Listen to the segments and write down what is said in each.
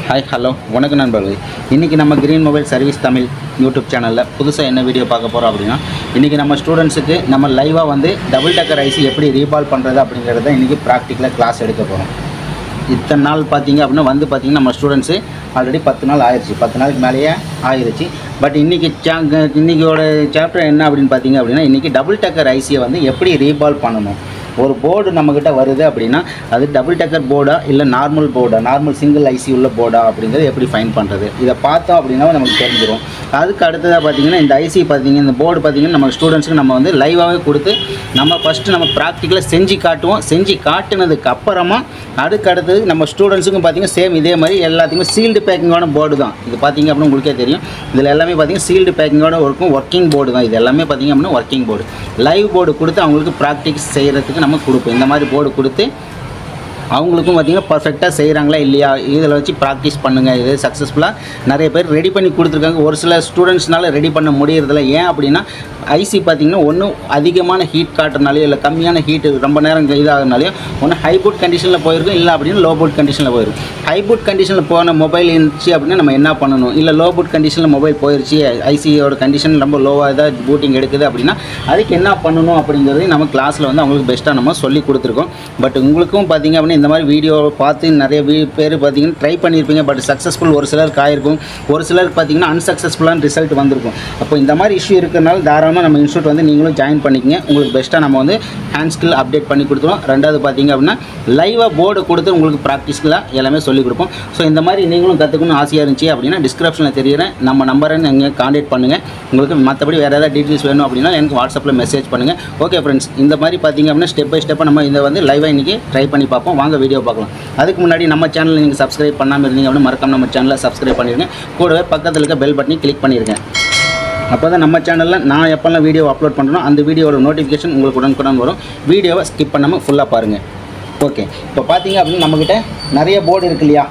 Hi hello வணக்கம் நண்பர்களே. இன்றைக்கி நம்ம green mobile service Tamil YouTube சேனலில் புதுசாக என்ன வீடியோ பார்க்க போகிறோம் அப்படின்னா, இன்றைக்கி நம்ம ஸ்டூடெண்ட்ஸுக்கு நம்ம லைவாக வந்து டபுள் டக்கர் ஐசி எப்படி ரீபால் பண்ணுறது அப்படிங்கிறத இன்றைக்கி ப்ராக்டிக்கலாக கிளாஸ் எடுக்க போகிறோம். இத்தனை நாள் பார்த்திங்க அப்படின்னா பார்த்திங்கன்னா நம்ம ஸ்டூடெண்ட்ஸு ஆல்ரெடி 10 நாள் ஆயிடுச்சு, 10 நாளுக்கு மேலேயே ஆயிடுச்சு. பட் இன்றைக்கியோட சாப்டர் என்ன அப்படின்னு பார்த்திங்க அப்படின்னா, இன்றைக்கி டபுள் டக்கர் ஐசியை வந்து எப்படி ரீபால் பண்ணணும். ஒரு போர்டு நம்மக்கிட்ட வருது அப்படின்னா அது டபுள் டக்கர் போர்டா இல்லை நார்மல் போர்டா, நார்மல் சிங்கிள் ஐசி உள்ள போர்டா அப்படிங்கிறது எப்படி ஃபைன் பண்ணுறது, இதை பார்த்தோம் அப்படின்னா நமக்கு தெரிஞ்சிடும். அதுக்கு அடுத்ததாக பார்த்திங்கன்னா இந்த ஐசி பார்த்திங்கன்னா இந்த போர்டு பார்த்திங்கன்னா நம்ம ஸ்டூடெண்ட்ஸுக்கு நம்ம வந்து லைவாகவே கொடுத்து நம்ம ஃபஸ்ட்டு நம்ம ப்ராக்டிக்கலாக செஞ்சு காட்டுவோம். செஞ்சு காட்டினதுக்கு அப்புறமா அதுக்கு அடுத்தது நம்ம ஸ்டூடெண்ட்ஸுக்கும் பார்த்திங்கன்னா சேம் இதே மாதிரி எல்லாத்துக்குமே சீல்டு பேக்கிங்கோட போர்டு தான் இது. பார்த்திங்க அப்படின்னா உங்களுக்கே தெரியும், இதில் எல்லாமே பார்த்திங்கன்னா சீல்டு பேக்கிங்கோட இருக்கும், ஒர்க்கிங் போர்டு தான் இது எல்லாமே. பார்த்திங்க அப்படின்னா ஒர்க்கிங் போர்டு, லைவ் போர்டு கொடுத்து அவங்களுக்கு ப்ராக்டிஸ் செய்கிறதுக்கு நம்ம கொடுப்போம். இந்த மாதிரி போர்டு கொடுத்து அவங்களுக்கும் பார்த்திங்கன்னா பர்ஃபெக்டாக செய்கிறாங்களா இல்லையா இதில் வச்சு ப்ராக்டிஸ் பண்ணுங்கள். இது சக்ஸஸ்ஃபுல்லாக நிறைய பேர் ரெடி பண்ணி கொடுத்துருக்காங்க. ஒரு சில ஸ்டூடெண்ட்ஸ்னால ரெடி பண்ண முடியறதில்ல. ஏன் அப்படின்னா ஐசி பார்த்திங்கன்னா ஒன்றும் அதிகமான ஹீட் காட்டுறனாலையோ இல்லை கம்மியான ஹீட்டு ரொம்ப நேரம் இதாகிறனாலையோ ஒன்று ஹை பூட் கண்டிஷனில் போயிருக்கும், இல்லை அப்படின்னு லோ பூட் கண்டிஷனில் போயிருக்கும். ஹை பூட் கண்டிஷனில் போன மொபைல் இருந்துச்சு அப்படின்னா நம்ம என்ன பண்ணணும், இல்லை லோ பூட் கண்டிஷனில் மொபைல் போயிடுச்சு, ஐசியோட கண்டிஷன் ரொம்ப லோவாக ஏதாவது பூட்டிங் எடுக்குது அப்படின்னா அதுக்கு என்ன பண்ணணும் அப்படிங்கிறது நம்ம கிளாஸில் வந்து அவங்களுக்கு பெஸ்ட்டாக நம்ம சொல்லி கொடுத்துருக்கோம். பட் உங்களுக்கும் பார்த்திங்க அப்படின்னா இந்த மாதிரி வீடியோ பார்த்து நிறைய பேர் பார்த்திங்கன்னா ட்ரை பண்ணியிருப்பீங்க. பட் சக்ஸஸ்ஃபுல் ஒரு சிலருக்கு ஆயிருக்கும், ஒரு சிலருக்கு பார்த்திங்கன்னா அன்சக்ஸஸ்ஃபுல்லான ரிசல்ட் வந்திருக்கும். அப்போ இந்த மாதிரி இஷ்யூ இருக்கிறனால தாராளமாக நம்ம இன்ஸ்டியூட் வந்து நீங்களும் ஜாயின் பண்ணிக்கங்க. உங்களுக்கு பெஸ்ட்டாக நம்ம வந்து ஹேண்ட் ஸ்கில் அப்டேட் பண்ணி கொடுத்துருவோம். ரெண்டாவது பார்த்திங்க அப்படின்னா லைவாக போர்டு கொடுத்து உங்களுக்கு ப்ராக்டிஸ்க்கெலாம் எல்லாமே சொல்லிக் கொடுப்போம். ஸோ இந்த மாதிரி நீங்களும் கற்றுக்கணும்னு ஆசையாக இருந்துச்சு அப்படின்னா டிஸ்கிரிப்ஷனில் தெரியுறேன் நம்ம நம்பரை நீங்கள் கான்டாக்ட் பண்ணுங்கள். உங்களுக்கு மற்றபடி வேறு ஏதாவது டீட்டெயில்ஸ் வேணும் அப்படின்னா எனக்கு வாட்ஸ்அப்பில் மெசேஜ் பண்ணுங்கள். ஓகே ஃப்ரெண்ட்ஸ், இந்த மாதிரி பார்த்திங்க அப்படின்னா ஸ்டெப் பை ஸ்டெப்பாக நம்ம இதை வந்து லைவாக இன்றைக்கி ட்ரை பண்ணி பார்ப்போம். வாங்க வீடியோ பார்க்கலாம். அதுக்கு முன்னாடி நம்ம சேனலில் நீங்கள் சப்ஸ்கிரைப் பண்ணாமல் இருந்தீங்க அப்படின்னா மறக்காம நம்ம சேனலை சப்ஸ்கிரைப் பண்ணிடுங்க. கூடவே பக்கத்தில் இருக்க பெல் பட்டனை கிளிக் பண்ணிடுங்க. அப்போ தான் நம்ம சேனலில் நான் எப்போல்லாம் வீடியோ அப்லோட் பண்ணுறோம் அந்த வீடியோட நோட்டிஃபிகேஷன் உங்களுக்கு உடனுக்குடன் வரும். வீடியோவை ஸ்கிப் பண்ணாமல் ஃபுல்லாக பாருங்கள். ஓகே, இப்போ பார்த்தீங்க அப்படின்னா நம்மக்கிட்ட நிறைய போர்டு இருக்குது இல்லையா,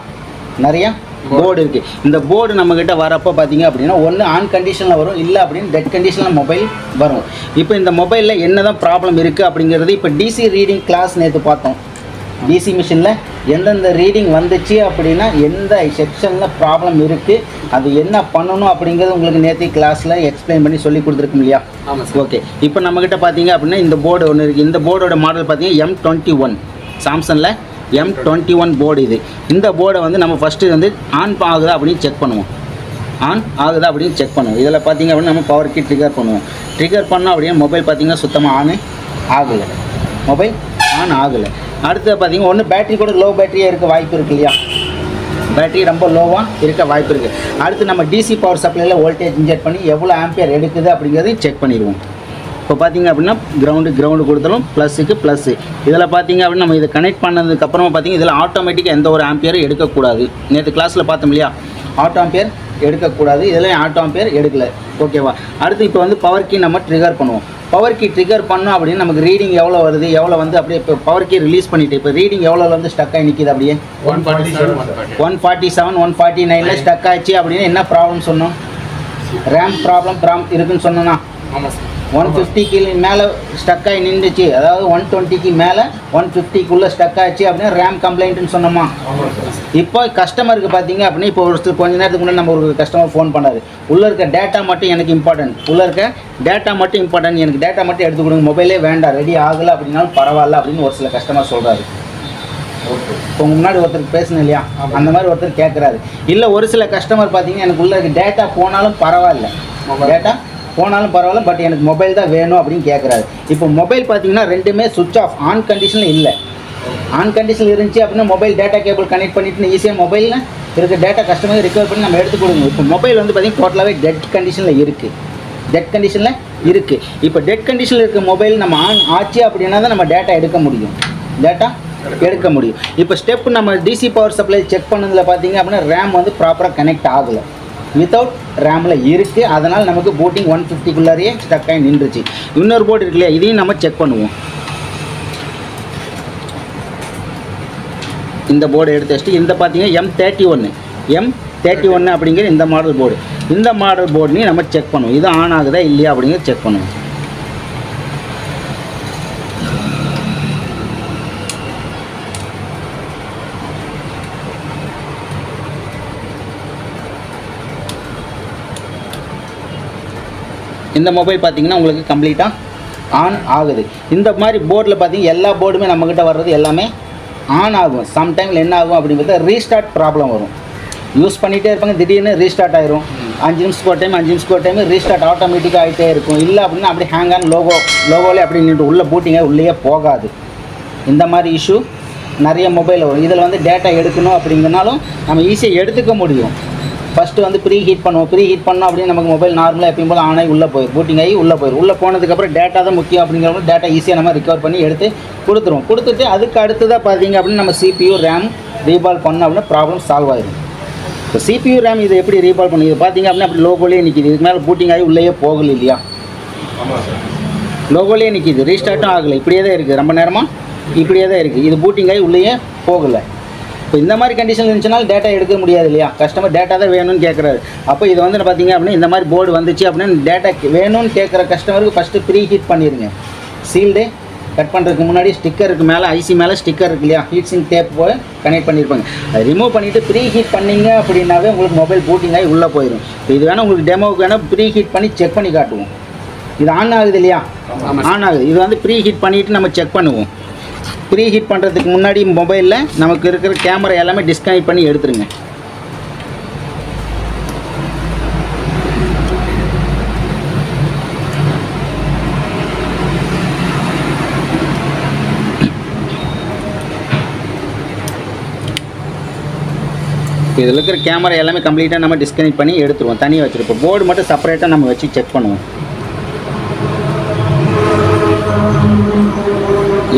நிறைய போர்டு இருக்குது. இந்த போர்டு நம்மக்கிட்ட வரப்போ பார்த்தீங்க அப்படின்னா ஒன்று ஆன் கண்டிஷனில் வரும், இல்லை அப்படின்னு டெட் கண்டிஷனில் மொபைல் வரும். இப்போ இந்த மொபைலில் என்ன தான் ப்ராப்ளம் இருக்குது அப்படிங்கிறது இப்போ டிசி ரீடிங் கிளாஸ் நேற்று பார்த்தோம். டிசி மிஷினில் எந்தெந்த ரீடிங் வந்துச்சு அப்படின்னா எந்த செக்ஷனில் ப்ராப்ளம் இருக்குது, அது என்ன பண்ணணும் அப்படிங்கிறது உங்களுக்கு நேற்று கிளாஸில் எக்ஸ்பிளைன் பண்ணி சொல்லி கொடுத்துருக்கோம் இல்லையா. ஓகே, இப்போ நம்மக்கிட்ட பார்த்தீங்க அப்படின்னா இந்த போர்டு ஒன்று இருக்குது. இந்த போர்டோட மாடல் பார்த்தீங்கன்னா M21 சாம்சங்கில் M21 போர்டு இது. இந்த போர்டை வந்து நம்ம ஃபஸ்ட்டு வந்து ஆன் ஆகுதா அப்படின்னு செக் பண்ணுவோம். ஆன் ஆகுதா அப்படின்னு செக் பண்ணுவோம். இதில் பார்த்திங்க அப்படின்னா நம்ம பவர் கீ ட்ரிகர் பண்ணுவோம். ட்ரிகர் பண்ணோம் அப்படின்னா மொபைல் பார்த்திங்கன்னா சுத்தமாக ஆன் ஆகலை, மொபைல் ஆன் ஆகலை. அடுத்து பார்த்திங்கன்னா ஒன்று பேட்டரி கூட லோ பேட்டரியாக இருக்க வாய்ப்பு இருக்குது இல்லையா, பேட்டரி ரொம்ப லோவாக இருக்க வாய்ப்பு இருக்குது. அடுத்து நம்ம டிசி பவர் சப்ளையில் வோல்டேஜ் இன்ஜெக்ட் பண்ணி எவ்வளோ ஆம்பியர் எடுக்குது அப்படிங்கிறதையும் செக் பண்ணிடுவோம். இப்போ பார்த்திங்க அப்படின்னா கிரவுண்டு கொடுத்தாலும் ப்ளஸுக்கு ப்ளஸ்ஸு. இதில் பார்த்திங்க அப்படின்னா நம்ம இதை கனெக்ட் பண்ணதுக்கப்புறமா பார்த்திங்க இதில் ஆட்டோமேட்டிக்காக எந்த ஒரு ஆம்பியரும் எடுக்கக்கூடாது. நேற்று கிளாஸில் பார்த்தோம் இல்லையா, ஆட்டோ ஆம்பியர் எடுக்கக்கூடாது. இதில் ஆட்டோ ஆம்பியர் எடுக்கலை. ஓகேவா. அடுத்து இப்போ வந்து பவர் கீ நம்ம ட்ரிகர் பண்ணுவோம். பவர் கீ ட்ரிகர் பண்ணோம் அப்படின்னு நமக்கு ரீடிங் எவ்வளோ வருது, எவ்வளோ வந்து அப்படியே இப்போ பவர் கீ ரிலீஸ் பண்ணிவிட்டு இப்போ ரீடிங் எவ்வளோ வந்து ஸ்டக் ஆகி நிற்கிது, அப்படியே 147 149 ஸ்டக் ஆயிடுச்சு அப்படின்னு என்ன ப்ராப்ளம் சொன்னோம், ரேம் ப்ராப்ளம் இருக்குன்னு சொன்னோன்னா 150க்கு மேலே ஸ்டக் ஆகி நின்றுச்சு, அதாவது 120க்கு மேலே 150க்குள்ளே ஸ்டக் ஆச்சு அப்படின்னா ரேம் கம்ப்ளைண்ட்டுன்னு சொன்னோமா. இப்போ கஸ்டமருக்கு பார்த்தீங்க அப்படின்னா இப்போ ஒரு கொஞ்ச நேரத்துக்கு முன்னாடி நம்ம ஒரு கஸ்டமர் ஃபோன் பண்ணாரு, உள்ளே இருக்க டேட்டா மட்டும் எனக்கு இம்பார்ட்டன்ட், உள்ளே இருக்க டேட்டா மட்டும் இம்பார்ட்டன்ட், எனக்கு டேட்டா மட்டும் எடுத்து கொடுங்க, மொபைலே வேண்டாம், ரெடி ஆகலை அப்படின்னாலும் பரவாயில்ல அப்படின்னு ஒரு சில கஸ்டமர் சொல்கிறாரு. இப்போ உங்கள் முன்னாடி ஒருத்தருக்கு பேசணும் இல்லையா, அந்த மாதிரி ஒருத்தர் கேட்குறாரு. இல்லை ஒரு சில கஸ்டமர் பார்த்தீங்கன்னா எனக்கு உள்ளே இருக்க டேட்டா போனாலும் பரவாயில்ல, டேட்டா போனாலும் பரவாயில்ல, பட் எனக்கு மொபைல் தான் வேணும் அப்படின்னு கேட்குறாரு. இப்போ மொபைல் பார்த்தீங்கன்னா ரெண்டுமே சுவிட்ச் ஆஃப், ஆன் கண்டிஷனில் இல்லை. ஆன் கண்டிஷனில் இருந்துச்சு அப்படின்னா மொபைல் டேட்டா கேபிள் கனெக்ட் பண்ணிட்டு ஈஸியாக மொபைலில் இருக்க டேட்டா கஸ்டமர் ரிகவர் பண்ணி நம்ம எடுத்து கொடுங்க. இப்போ மொபைல் வந்து பார்த்திங்கன்னா டோட்டலாகவே டெட் கண்டிஷனில் இருக்குது, டெட் கண்டிஷனில் இருக்குது. இப்போ டெட் கண்டிஷனில் இருக்க மொபைல் நம்ம ஆன் ஆச்சு அப்படின்னா தான் நம்ம டேட்டா எடுக்க முடியும், டேட்டா எடுக்க முடியும். இப்போ ஸ்டெப் நம்ம டிசி பவர் சப்ளை செக் பண்ணதில் பார்த்திங்க அப்படின்னா ரேம் வந்து ப்ராப்பராக கனெக்ட் ஆகலை, வித்தவுட் ரேமில் இருக்குது. அதனால் நமக்கு பூட்டிங் 150க்குள்ளாரையே ஸ்டக் ஆகி நின்றுச்சு. இன்னொரு போர்டு இருக்கு இல்லையா, இதையும் நம்ம செக் பண்ணுவோம். இந்த போர்டு எடுத்து வச்சுட்டு இந்த பார்த்தீங்கன்னா M31 அப்படிங்கிற இந்த மாடல் போர்டு, இந்த மாடல் போர்டையும் நம்ம செக் பண்ணுவோம். இது ஆன் ஆகுதா இல்லையா அப்படிங்கிறத செக் பண்ணுவோம். இந்த மொபைல் பார்த்தீங்கன்னா உங்களுக்கு கம்ப்ளீட்டாக ஆன் ஆகுது. இந்த மாதிரி போர்டில் பார்த்தீங்கன்னா எல்லா போர்டுமே நம்மக்கிட்ட வர்றது எல்லாமே ஆன் ஆகும். சம்டைமில் என்ன ஆகும் அப்படிங்கிறத ரீஸ்டார்ட் ப்ராப்ளம் வரும். யூஸ் பண்ணிகிட்டே இருப்பாங்க, திடீர்னு ரீஸ்டார்ட் ஆயிரும். 5 நிமிஷத்துக்கு ஒரு டைம் ரீஸ்டார்ட் ஆட்டோமேட்டிக்காக ஆகிட்டே இருக்கும். இல்லை அப்படின்னா அப்படி ஹேங் ஆன் லோகோவிலே அப்படி நின்று உள்ளே பூட்டிங்க உள்ளே போகாது. இந்த மாதிரி இஷ்யூ நிறைய மொபைல் வரும். இதில் வந்து டேட்டா எடுக்கணும் அப்படிங்கிறனாலும் நம்ம ஈஸியாக எடுத்துக்க முடியும். ஃபஸ்ட்டு வந்து ப்ரீ ஹீட் பண்ணோம் அப்படின்னு நமக்கு மொபைல் நார்மலாக எப்பயும் போல் ஆன் ஆகி உள்ளே போயிடும், பூட்டிங் ஆகி உள்ளே போயிடும். உள்ளே போனதுக்கப்புறம் டேட்டா தான் முக்கியம் அப்படிங்கிறப்ப டேட்டா ஈஸியாக நம்ம ரிகவர் பண்ணி எடுத்து கொடுத்துட்டு அதுக்கு அடுத்ததாக பார்த்தீங்க அப்படின்னு நம்ம CPU ரேம் ரீபால் பண்ணோம் அப்படின்னா ப்ராப்ளம் சால்வ் ஆகிடும். இப்போ CPU ரேம் இதை எப்படி ரீபால் பண்ணி இது பார்த்தீங்க அப்படின்னா அப்படி லோகோலேயே நிற்கிது. இதுக்கு மேலே பூட்டிங் ஆகி உள்ளேயே போகல இல்லையா, லோகோலேயே நிற்கிது, ரீஸ்டார்ட்டும் ஆகலை, இப்படியே தான் இருக்குது. ரொம்ப நேரமாக இப்படியே தான் இருக்குது, இது பூட்டிங் ஆகி உள்ளேயே போகலை. இப்போ இந்த மாதிரி கண்டிஷன் இருந்துச்சுனாலும் டேட்டா எடுக்க முடியாது இல்லையா, கஸ்டமர் டேட்டா தான் வேணும்னு கேட்குறாரு. அப்போ இது வந்து பார்த்தீங்க அப்படின்னா இந்த மாதிரி போர்டு வந்துச்சு அப்படின்னா டேட்டா வேணும்னு கேட்குற கஸ்டமருக்கு ஃபஸ்ட்டு ப்ரீ ஹீட் பண்ணிடுங்க. சீல்டு கட் பண்ணுறதுக்கு முன்னாடி ஸ்டிக்கருக்கு மேலே ஐசி மேலே ஸ்டிக்கர் இருக்கு இல்லையா, ஹீட் சிங்க் டேப் போல் கனெக்ட் பண்ணியிருப்பாங்க. அதை ரிமூவ் பண்ணிவிட்டு ப்ரீ ஹீட் பண்ணிங்க அப்படின்னாவே உங்களுக்கு மொபைல் பூட்டிங் ஆகி உள்ளே போயிடும். இப்போ இது வேணால் உங்களுக்கு டெமோவுக்கு வேணால் ப்ரீ ஹீட் பண்ணி செக் பண்ணி காட்டுவோம். இது ஆன் ஆகுது இல்லையா, ஆன் ஆகுது. இது வந்து ப்ரீ ஹீட் பண்ணிவிட்டு நம்ம செக் பண்ணுவோம். ப்ரீ ஹீட் பண்ணுறதுக்கு முன்னாடி மொபைலில் நமக்கு இருக்கிற கேமரா எல்லாமே டிஸ்கனெக்ட் பண்ணி எடுத்துருங்க. இதில் இருக்கிற கேமரா எல்லாமே கம்ப்ளீட்டாக நம்ம டிஸ்கனெக்ட் பண்ணி எடுத்துருவோம், தனியாக வச்சுருப்போம். போர்டு மட்டும் செப்பரேட்டாக நம்ம வச்சு செக் பண்ணுவோம்.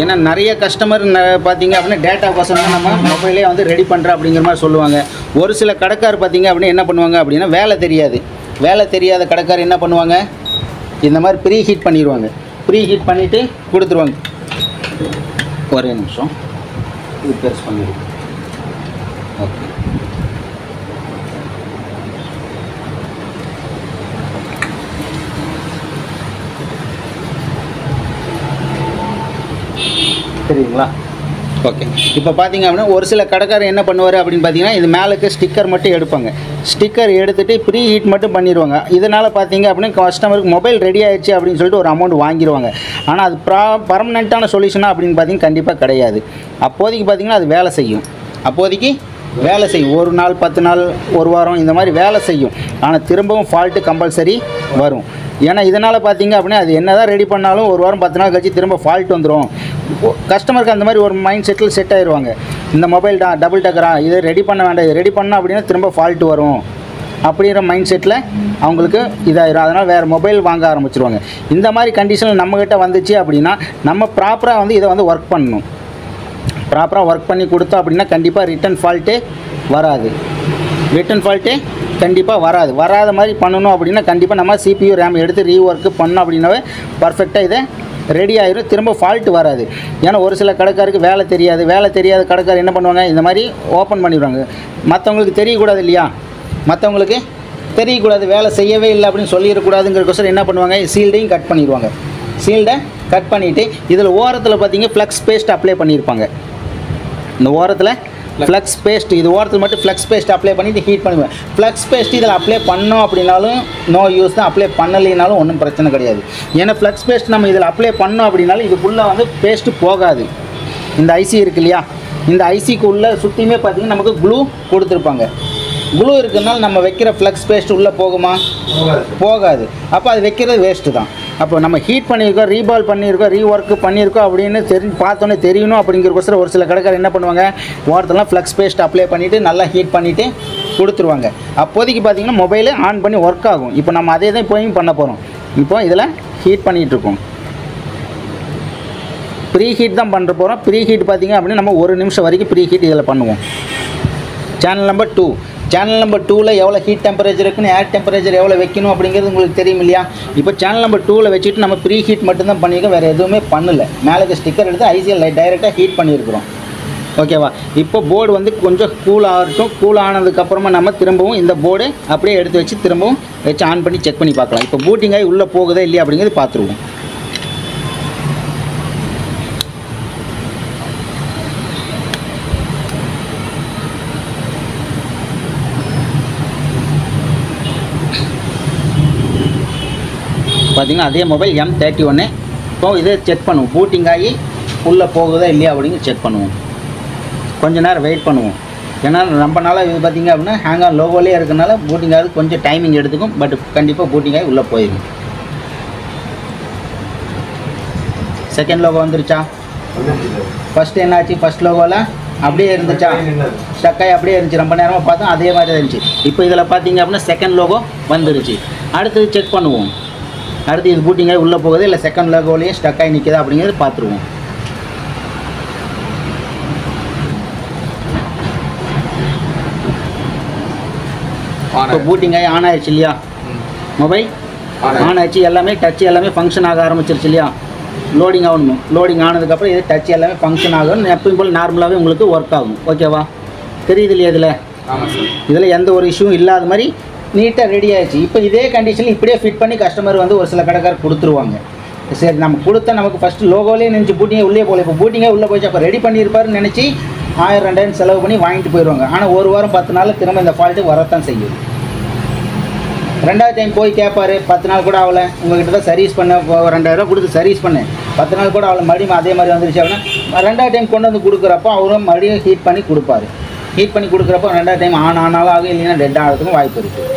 ஏன்னா நிறைய கஸ்டமர் பார்த்தீங்க அப்படின்னா டேட்டா கோசம் நம்ம மொபைலே வந்து ரெடி பண்ணுறேன் அப்படிங்கிற மாதிரி சொல்லுவாங்க. ஒரு சில கடைக்கார் பார்த்தீங்க அப்படின்னா என்ன பண்ணுவாங்க அப்படின்னா வேலை தெரியாத கடைக்கார் என்ன பண்ணுவாங்க, இந்த மாதிரி ப்ரீ ஹீட் பண்ணிடுவாங்க. ப்ரீ ஹீட் பண்ணிவிட்டு கொடுத்துருவாங்க. ஒரே நிமிஷம் இது பெருசு பண்ணிடுவோம். ஓகே, சரிங்களா? ஓகே, இப்போ பார்த்தீங்க அப்படின்னா ஒரு சில கடைக்காரர் என்ன பண்ணுவார் அப்படின்னு பார்த்தீங்கன்னா இது மேலுக்கு ஸ்டிக்கர் மட்டும் எடுப்பாங்க. ஸ்டிக்கர் எடுத்துகிட்டு ப்ரீ ஹீட் மட்டும் பண்ணிடுவாங்க. இதனால் பார்த்தீங்க அப்படின்னா கஸ்டமருக்கு மொபைல் ரெடி ஆகிடுச்சு அப்படின்னு சொல்லிட்டு ஒரு அமௌண்ட் வாங்கிடுவாங்க. ஆனால் அது பர்மனெண்ட்டான சொல்யூஷனாக அப்படின்னு பார்த்தீங்கன்னா கண்டிப்பாக கிடையாது. அப்போதைக்கு பார்த்தீங்கன்னா அது வேலை செய்யும், ஒரு நாள் 10 நாள் ஒரு வாரம் இந்த மாதிரி வேலை செய்யும். ஆனால் திரும்பவும் ஃபால்ட்டு கம்பல்சரி வரும். ஏன்னா இதனால் பார்த்தீங்க அப்படின்னா அது என்ன தான் ரெடி பண்ணாலும் ஒரு வாரம் 10 நாள் கழிச்சு திரும்ப ஃபால்ட் வந்துடும். கஸ்டமருக்கு அந்த மாதிரி ஒரு மைண்ட் செட் ஆயிடுவாங்க. இந்த மொபைல் தான் டபுள் டக்கரா, இதை ரெடி பண்ண வேண்டாம், இது ரெடி பண்ணோம் அப்படின்னா திரும்ப ஃபால்ட் வரும் அப்படிங்கிற மைண்ட் செட்டில் அவங்களுக்கு இதாகிடும். அதனால் வேறு மொபைல் வாங்க ஆரம்பிச்சிருவாங்க. இந்த மாதிரி கண்டிஷனில் நம்மக்கிட்ட வந்துச்சு அப்படின்னா நம்ம ப்ராப்பராக வந்து இதை வந்து ஒர்க் பண்ணணும். ப்ராப்பராக ஒர்க் பண்ணி கொடுத்தோம் அப்படின்னா கண்டிப்பாக ரிட்டன் ஃபால்ட்டே வராத மாதிரி பண்ணணும். அப்படின்னா கண்டிப்பாக நம்ம CPU ரேம் எடுத்து ரீஒர்க்கு பண்ணோம் அப்படின்னாவே பர்ஃபெக்டாக இதை ரெடி ஆகிடும், திரும்ப ஃபால்ட்டு வராது. ஏன்னா ஒரு சில கடைக்காருக்கு வேலை தெரியாத கடைக்காரர் என்ன பண்ணுவாங்க, இந்த மாதிரி ஓப்பன் பண்ணிடுவாங்க. மற்றவங்களுக்கு தெரியக்கூடாது இல்லையா, வேலை செய்யவே இல்லை அப்படின்னு சொல்லிடக்கூடாதுங்கிறக்கோசரம் என்ன பண்ணுவாங்க, சீல்டையும் கட் பண்ணிடுவாங்க. சீல்டை கட் பண்ணிவிட்டு இதில் ஓரத்தில் பார்த்தீங்க ஃப்ளக்ஸ் பேஸ்ட் அப்ளை பண்ணியிருப்பாங்க. இந்த ஓரத்தில் ஃப்ளக்ஸ் பேஸ்ட், இது ஓரத்தில் மட்டும் ஃப்ளக்ஸ் பேஸ்ட் அப்ளை பண்ணிவிட்டு ஹீட் பண்ணுவேன். ஃப்ளக்ஸ் பேஸ்ட் இதில் அப்ளை பண்ணோம் அப்படின்னாலும் நோ யூஸ் தான், அப்ளை பண்ணலைனாலும் ஒன்றும் பிரச்சனை கிடையாது. ஏன்னா ஃப்ளக்ஸ் பேஸ்ட் நம்ம இதில் அப்ளை பண்ணோம் அப்படின்னாலும் இதுக்குள்ளே வந்து பேஸ்ட்டு போகாது. இந்த ஐசி இருக்கு இல்லையா, இந்த ஐசிக்கு உள்ளே சுற்றியுமே பார்த்திங்கன்னா நமக்கு க்ளூ கொடுத்துருப்பாங்க. க்ளூ இருக்கிறதுனால நம்ம வைக்கிற ஃப்ளக்ஸ் பேஸ்ட் உள்ளே போகாது. அப்போ அது வைக்கிறது வேஸ்ட்டு தான். அப்போ நம்ம ஹீட் பண்ணியிருக்கோம், ரீபால் பண்ணியிருக்கோம், ரீஒர்க்கு பண்ணியிருக்கோம் அப்படின்னு பார்த்தோன்னே தெரியணும் அப்படிங்கிறக்கோசரம் ஒரு சில கடைக்காரர் என்ன பண்ணுவாங்க, ஓரத்தெல்லாம் ஃப்ளக்ஸ் பேஸ்ட் அப்ளை பண்ணிவிட்டு நல்லா ஹீட் பண்ணிவிட்டு கொடுத்துருவாங்க. அப்போதைக்கு பார்த்திங்கன்னா மொபைலே ஆன் பண்ணி ஒர்க் ஆகும். இப்போ நம்ம அதே தான் இப்போயும் பண்ண போகிறோம். இப்போ இதில் ஹீட் பண்ணிகிட்ருக்கோம், ப்ரீ ஹீட் தான் பண்ணுற போகிறோம். ப்ரீ ஹீட் பார்த்திங்க அப்படின்னா நம்ம 1 நிமிஷம் வரைக்கும் ப்ரீ ஹீட் இதில் பண்ணுவோம். சேனல் நம்பர் 2ல் எவ்வளோ ஹீட் டெம்பரேச்சர் இருக்குன்னு, ஏர் டெம்பரேச்சர் எவ்வளோ வைக்கணும் அப்படிங்கிறது உங்களுக்கு தெரியும் இல்லையா. இப்போ சேனல் நம்பர் 2ல் வச்சுட்டு நம்ம ப்ரீ ஹீட் மட்டும்தான் பண்ணியிருக்கோம், வேறு எதுவுமே பண்ணலை. மேலே ஸ்டிக்கர் எடுத்து ஐசிஎல் டைரெக்டாக ஹீட் பண்ணியிருக்கிறோம். ஓகேவா? இப்போ போர்டு வந்து கொஞ்சம் கூல் ஆகட்டும். கூல் ஆனதுக்கப்புறமா நம்ம திரும்பவும் இந்த போர்டு அப்படியே எடுத்து வச்சு திரும்பவும் வச்சு ஆன் பண்ணி செக் பண்ணி பார்க்கலாம். இப்போ பூட்டிங் ஆகி உள்ளே போகுதா இல்லையா அப்படிங்கிறது பார்த்துருவோம். பார்த்தீங்கன்னா அதே மொபைல் M31. இப்போ இதை செக் பண்ணுவோம், பூட்டிங் ஆகி உள்ளே போகுதா இல்லையா அப்படிங்க செக் பண்ணுவோம். கொஞ்சம் நேரம் வெயிட் பண்ணுவோம். ஏன்னா ரொம்ப நாளாக இது பார்த்திங்க அப்படின்னா ஹேங் ஆன் லோகோலே இருக்கனால பூட்டிங் ஆகுது கொஞ்சம் டைமிங் எடுத்துக்கும். பட் கண்டிப்பாக பூட்டிங் ஆகி உள்ளே போயிடும். செகண்ட் லோகோ வந்துருச்சா? ஃபஸ்ட்டு என்னாச்சு? ஃபஸ்ட் லோகோவில் அப்படியே இருந்துச்சா? ஸ்டக்காகி அப்படியே இருந்துச்சு. ரொம்ப நேரமாக பார்த்தோம் அதே மாதிரி தான் இருந்துச்சு. இப்போ இதில் பார்த்தீங்க அப்படின்னா செகண்ட் லோகோ வந்துருச்சு. அடுத்தது செக் பண்ணுவோம். அடுத்து இது பூட்டிங்காக உள்ளே போகுது இல்லை செகண்ட் லோகோலேயே ஸ்டக்காகி நிற்குதா அப்படிங்கிறது பார்த்துருவோம். இப்போ பூட்டிங்காகி ஆன் ஆயிடுச்சு இல்லையா? மொபைல் ஆன் ஆயிடுச்சு. எல்லாமே டச் எல்லாமே ஃபங்க்ஷன் ஆக ஆரம்பிச்சிருச்சு இல்லையா? லோடிங் ஆகணும். லோடிங் ஆனதுக்கப்புறம் இது டச் எல்லாமே ஃபங்க்ஷன் ஆகும். எப்பயும் போல் நார்மலாகவே உங்களுக்கு ஒர்க் ஆகும். ஓகேவா? தெரியுது இல்லையா? இதில் எந்த ஒரு இஷ்யூவும் இல்லாத மாதிரி நீட்டாக ரெடி ஆகிடுச்சு. இப்போ இதே கண்டிஷனில் இப்படியே ஃபிட் பண்ணி கஸ்டமர் வந்து ஒரு சில கடைக்காரர் கொடுத்துருவாங்க. சரி, நம்ம கொடுத்தா நமக்கு ஃபஸ்ட்டு லோகோலேயே நினச்சி பூட்டிங்கே உள்ளே போகல. இப்போ பூட்டிங்கே உள்ளே போயிடுச்சு. அப்போ ரெடி பண்ணியிருப்பாருன்னு நினச்சி 1000-2000 செலவு பண்ணி வாங்கிட்டு போயிடுவாங்க. ஆனால் ஒரு வாரம் 10 நாள் திரும்ப இந்த ஃபால்ட்டு வரத்தான் செய்யும். ரெண்டாவது டைம் போய் கேட்பாரு, 10 நாள் கூட ஆகலை, உங்கள்கிட்ட தான் சர்வீஸ் பண்ண 2000 ரூபா கொடுத்து சர்வீஸ் பண்ணேன், 10 நாள் கூட ஆகலை, மறுபடியும் அதே மாதிரி வந்துருச்சு அப்படின்னா ரெண்டாவது டைம் கொண்டு வந்து கொடுக்குறப்போ அவரும் மறுபடியும் ஹீட் பண்ணி கொடுப்பாரு. ஹீட் பண்ணி கொடுக்குறப்போ ரெண்டாவது டைம் ஆனாலும் ஆகும், இல்லைன்னா டெட் ஆகிறதுக்கும் வாய்ப்பு இருக்குது.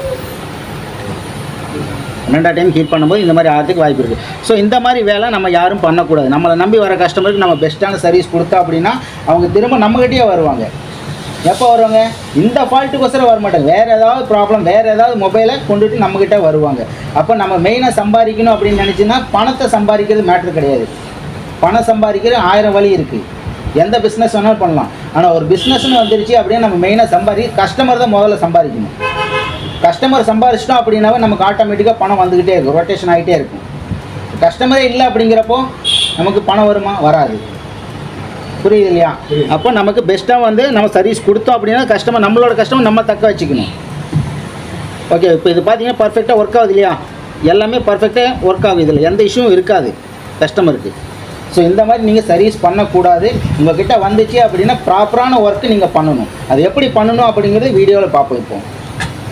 ரெண்டாவது டைம் ஹீட் பண்ணும்போது இந்த மாதிரி ஆகிறதுக்கு வாய்ப்பு இருக்குது. ஸோ இந்த மாதிரி வேலை நம்ம யாரும் பண்ணக்கூடாது. நம்மளை நம்பி வர கஸ்டமருக்கு நம்ம பெஸ்ட்டான சர்வீஸ் கொடுத்தா அப்படின்னா அவங்க திரும்ப நம்மகிட்டயே வருவாங்க. எப்போ வருவாங்க? இந்த ஃபால்ட்டுக்கோசரம் வர மாட்டாங்க. வேறு ஏதாவது ப்ராப்ளம், வேறு ஏதாவது மொபைலை கொண்டுட்டு நம்மக்கிட்ட வருவாங்க. அப்போ நம்ம மெயினாக சம்பாதிக்கணும் அப்படின்னு நினச்சின்னா பணத்தை சம்பாதிக்கிறது மேட்ரு கிடையாது. பணம் சம்பாதிக்கிறது 1000 வழி இருக்குது. எந்த பிஸ்னஸ் வேணாலும் பண்ணலாம். ஆனால் ஒரு பிஸ்னஸ்ன்னு வந்துருச்சு அப்படின்னா நம்ம மெயினாக கஸ்டமர் தான் முதல்ல சம்பாதிக்கணும். கஸ்டமர் சம்பாதிச்சிட்டோம் அப்படின்னாவே நமக்கு ஆட்டோமேட்டிக்காக பணம் வந்துக்கிட்டே இருக்கும், ரொட்டேஷன் ஆகிட்டே இருக்கும். கஸ்டமரே இல்லை அப்படிங்கிறப்போ நமக்கு பணம் வருமா? வராது. புரியுது இல்லையா? அப்போ நமக்கு பெஸ்ட்டாக வந்து நம்ம சர்வீஸ் கொடுத்தோம் அப்படின்னா கஸ்டமர், நம்மளோட கஸ்டமர் நம்ம தக்க வச்சுக்கணும். ஓகே, இப்போ இது பார்த்தீங்கன்னா பர்ஃபெக்டாக ஒர்க் ஆகுது இல்லையா? எல்லாமே பர்ஃபெக்டாக ஒர்க் ஆகும். இதில் எந்த இஷ்யூவும் இருக்காது கஸ்டமருக்கு. ஸோ இந்த மாதிரி நீங்கள் சர்வீஸ் பண்ணக்கூடாது. உங்கள்கிட்ட வந்துச்சு அப்படின்னா ப்ராப்பரான ஒர்க்கு நீங்கள் பண்ணணும். அது எப்படி பண்ணணும் அப்படிங்கிறது வீடியோவில் பார்ப்போம் இப்போ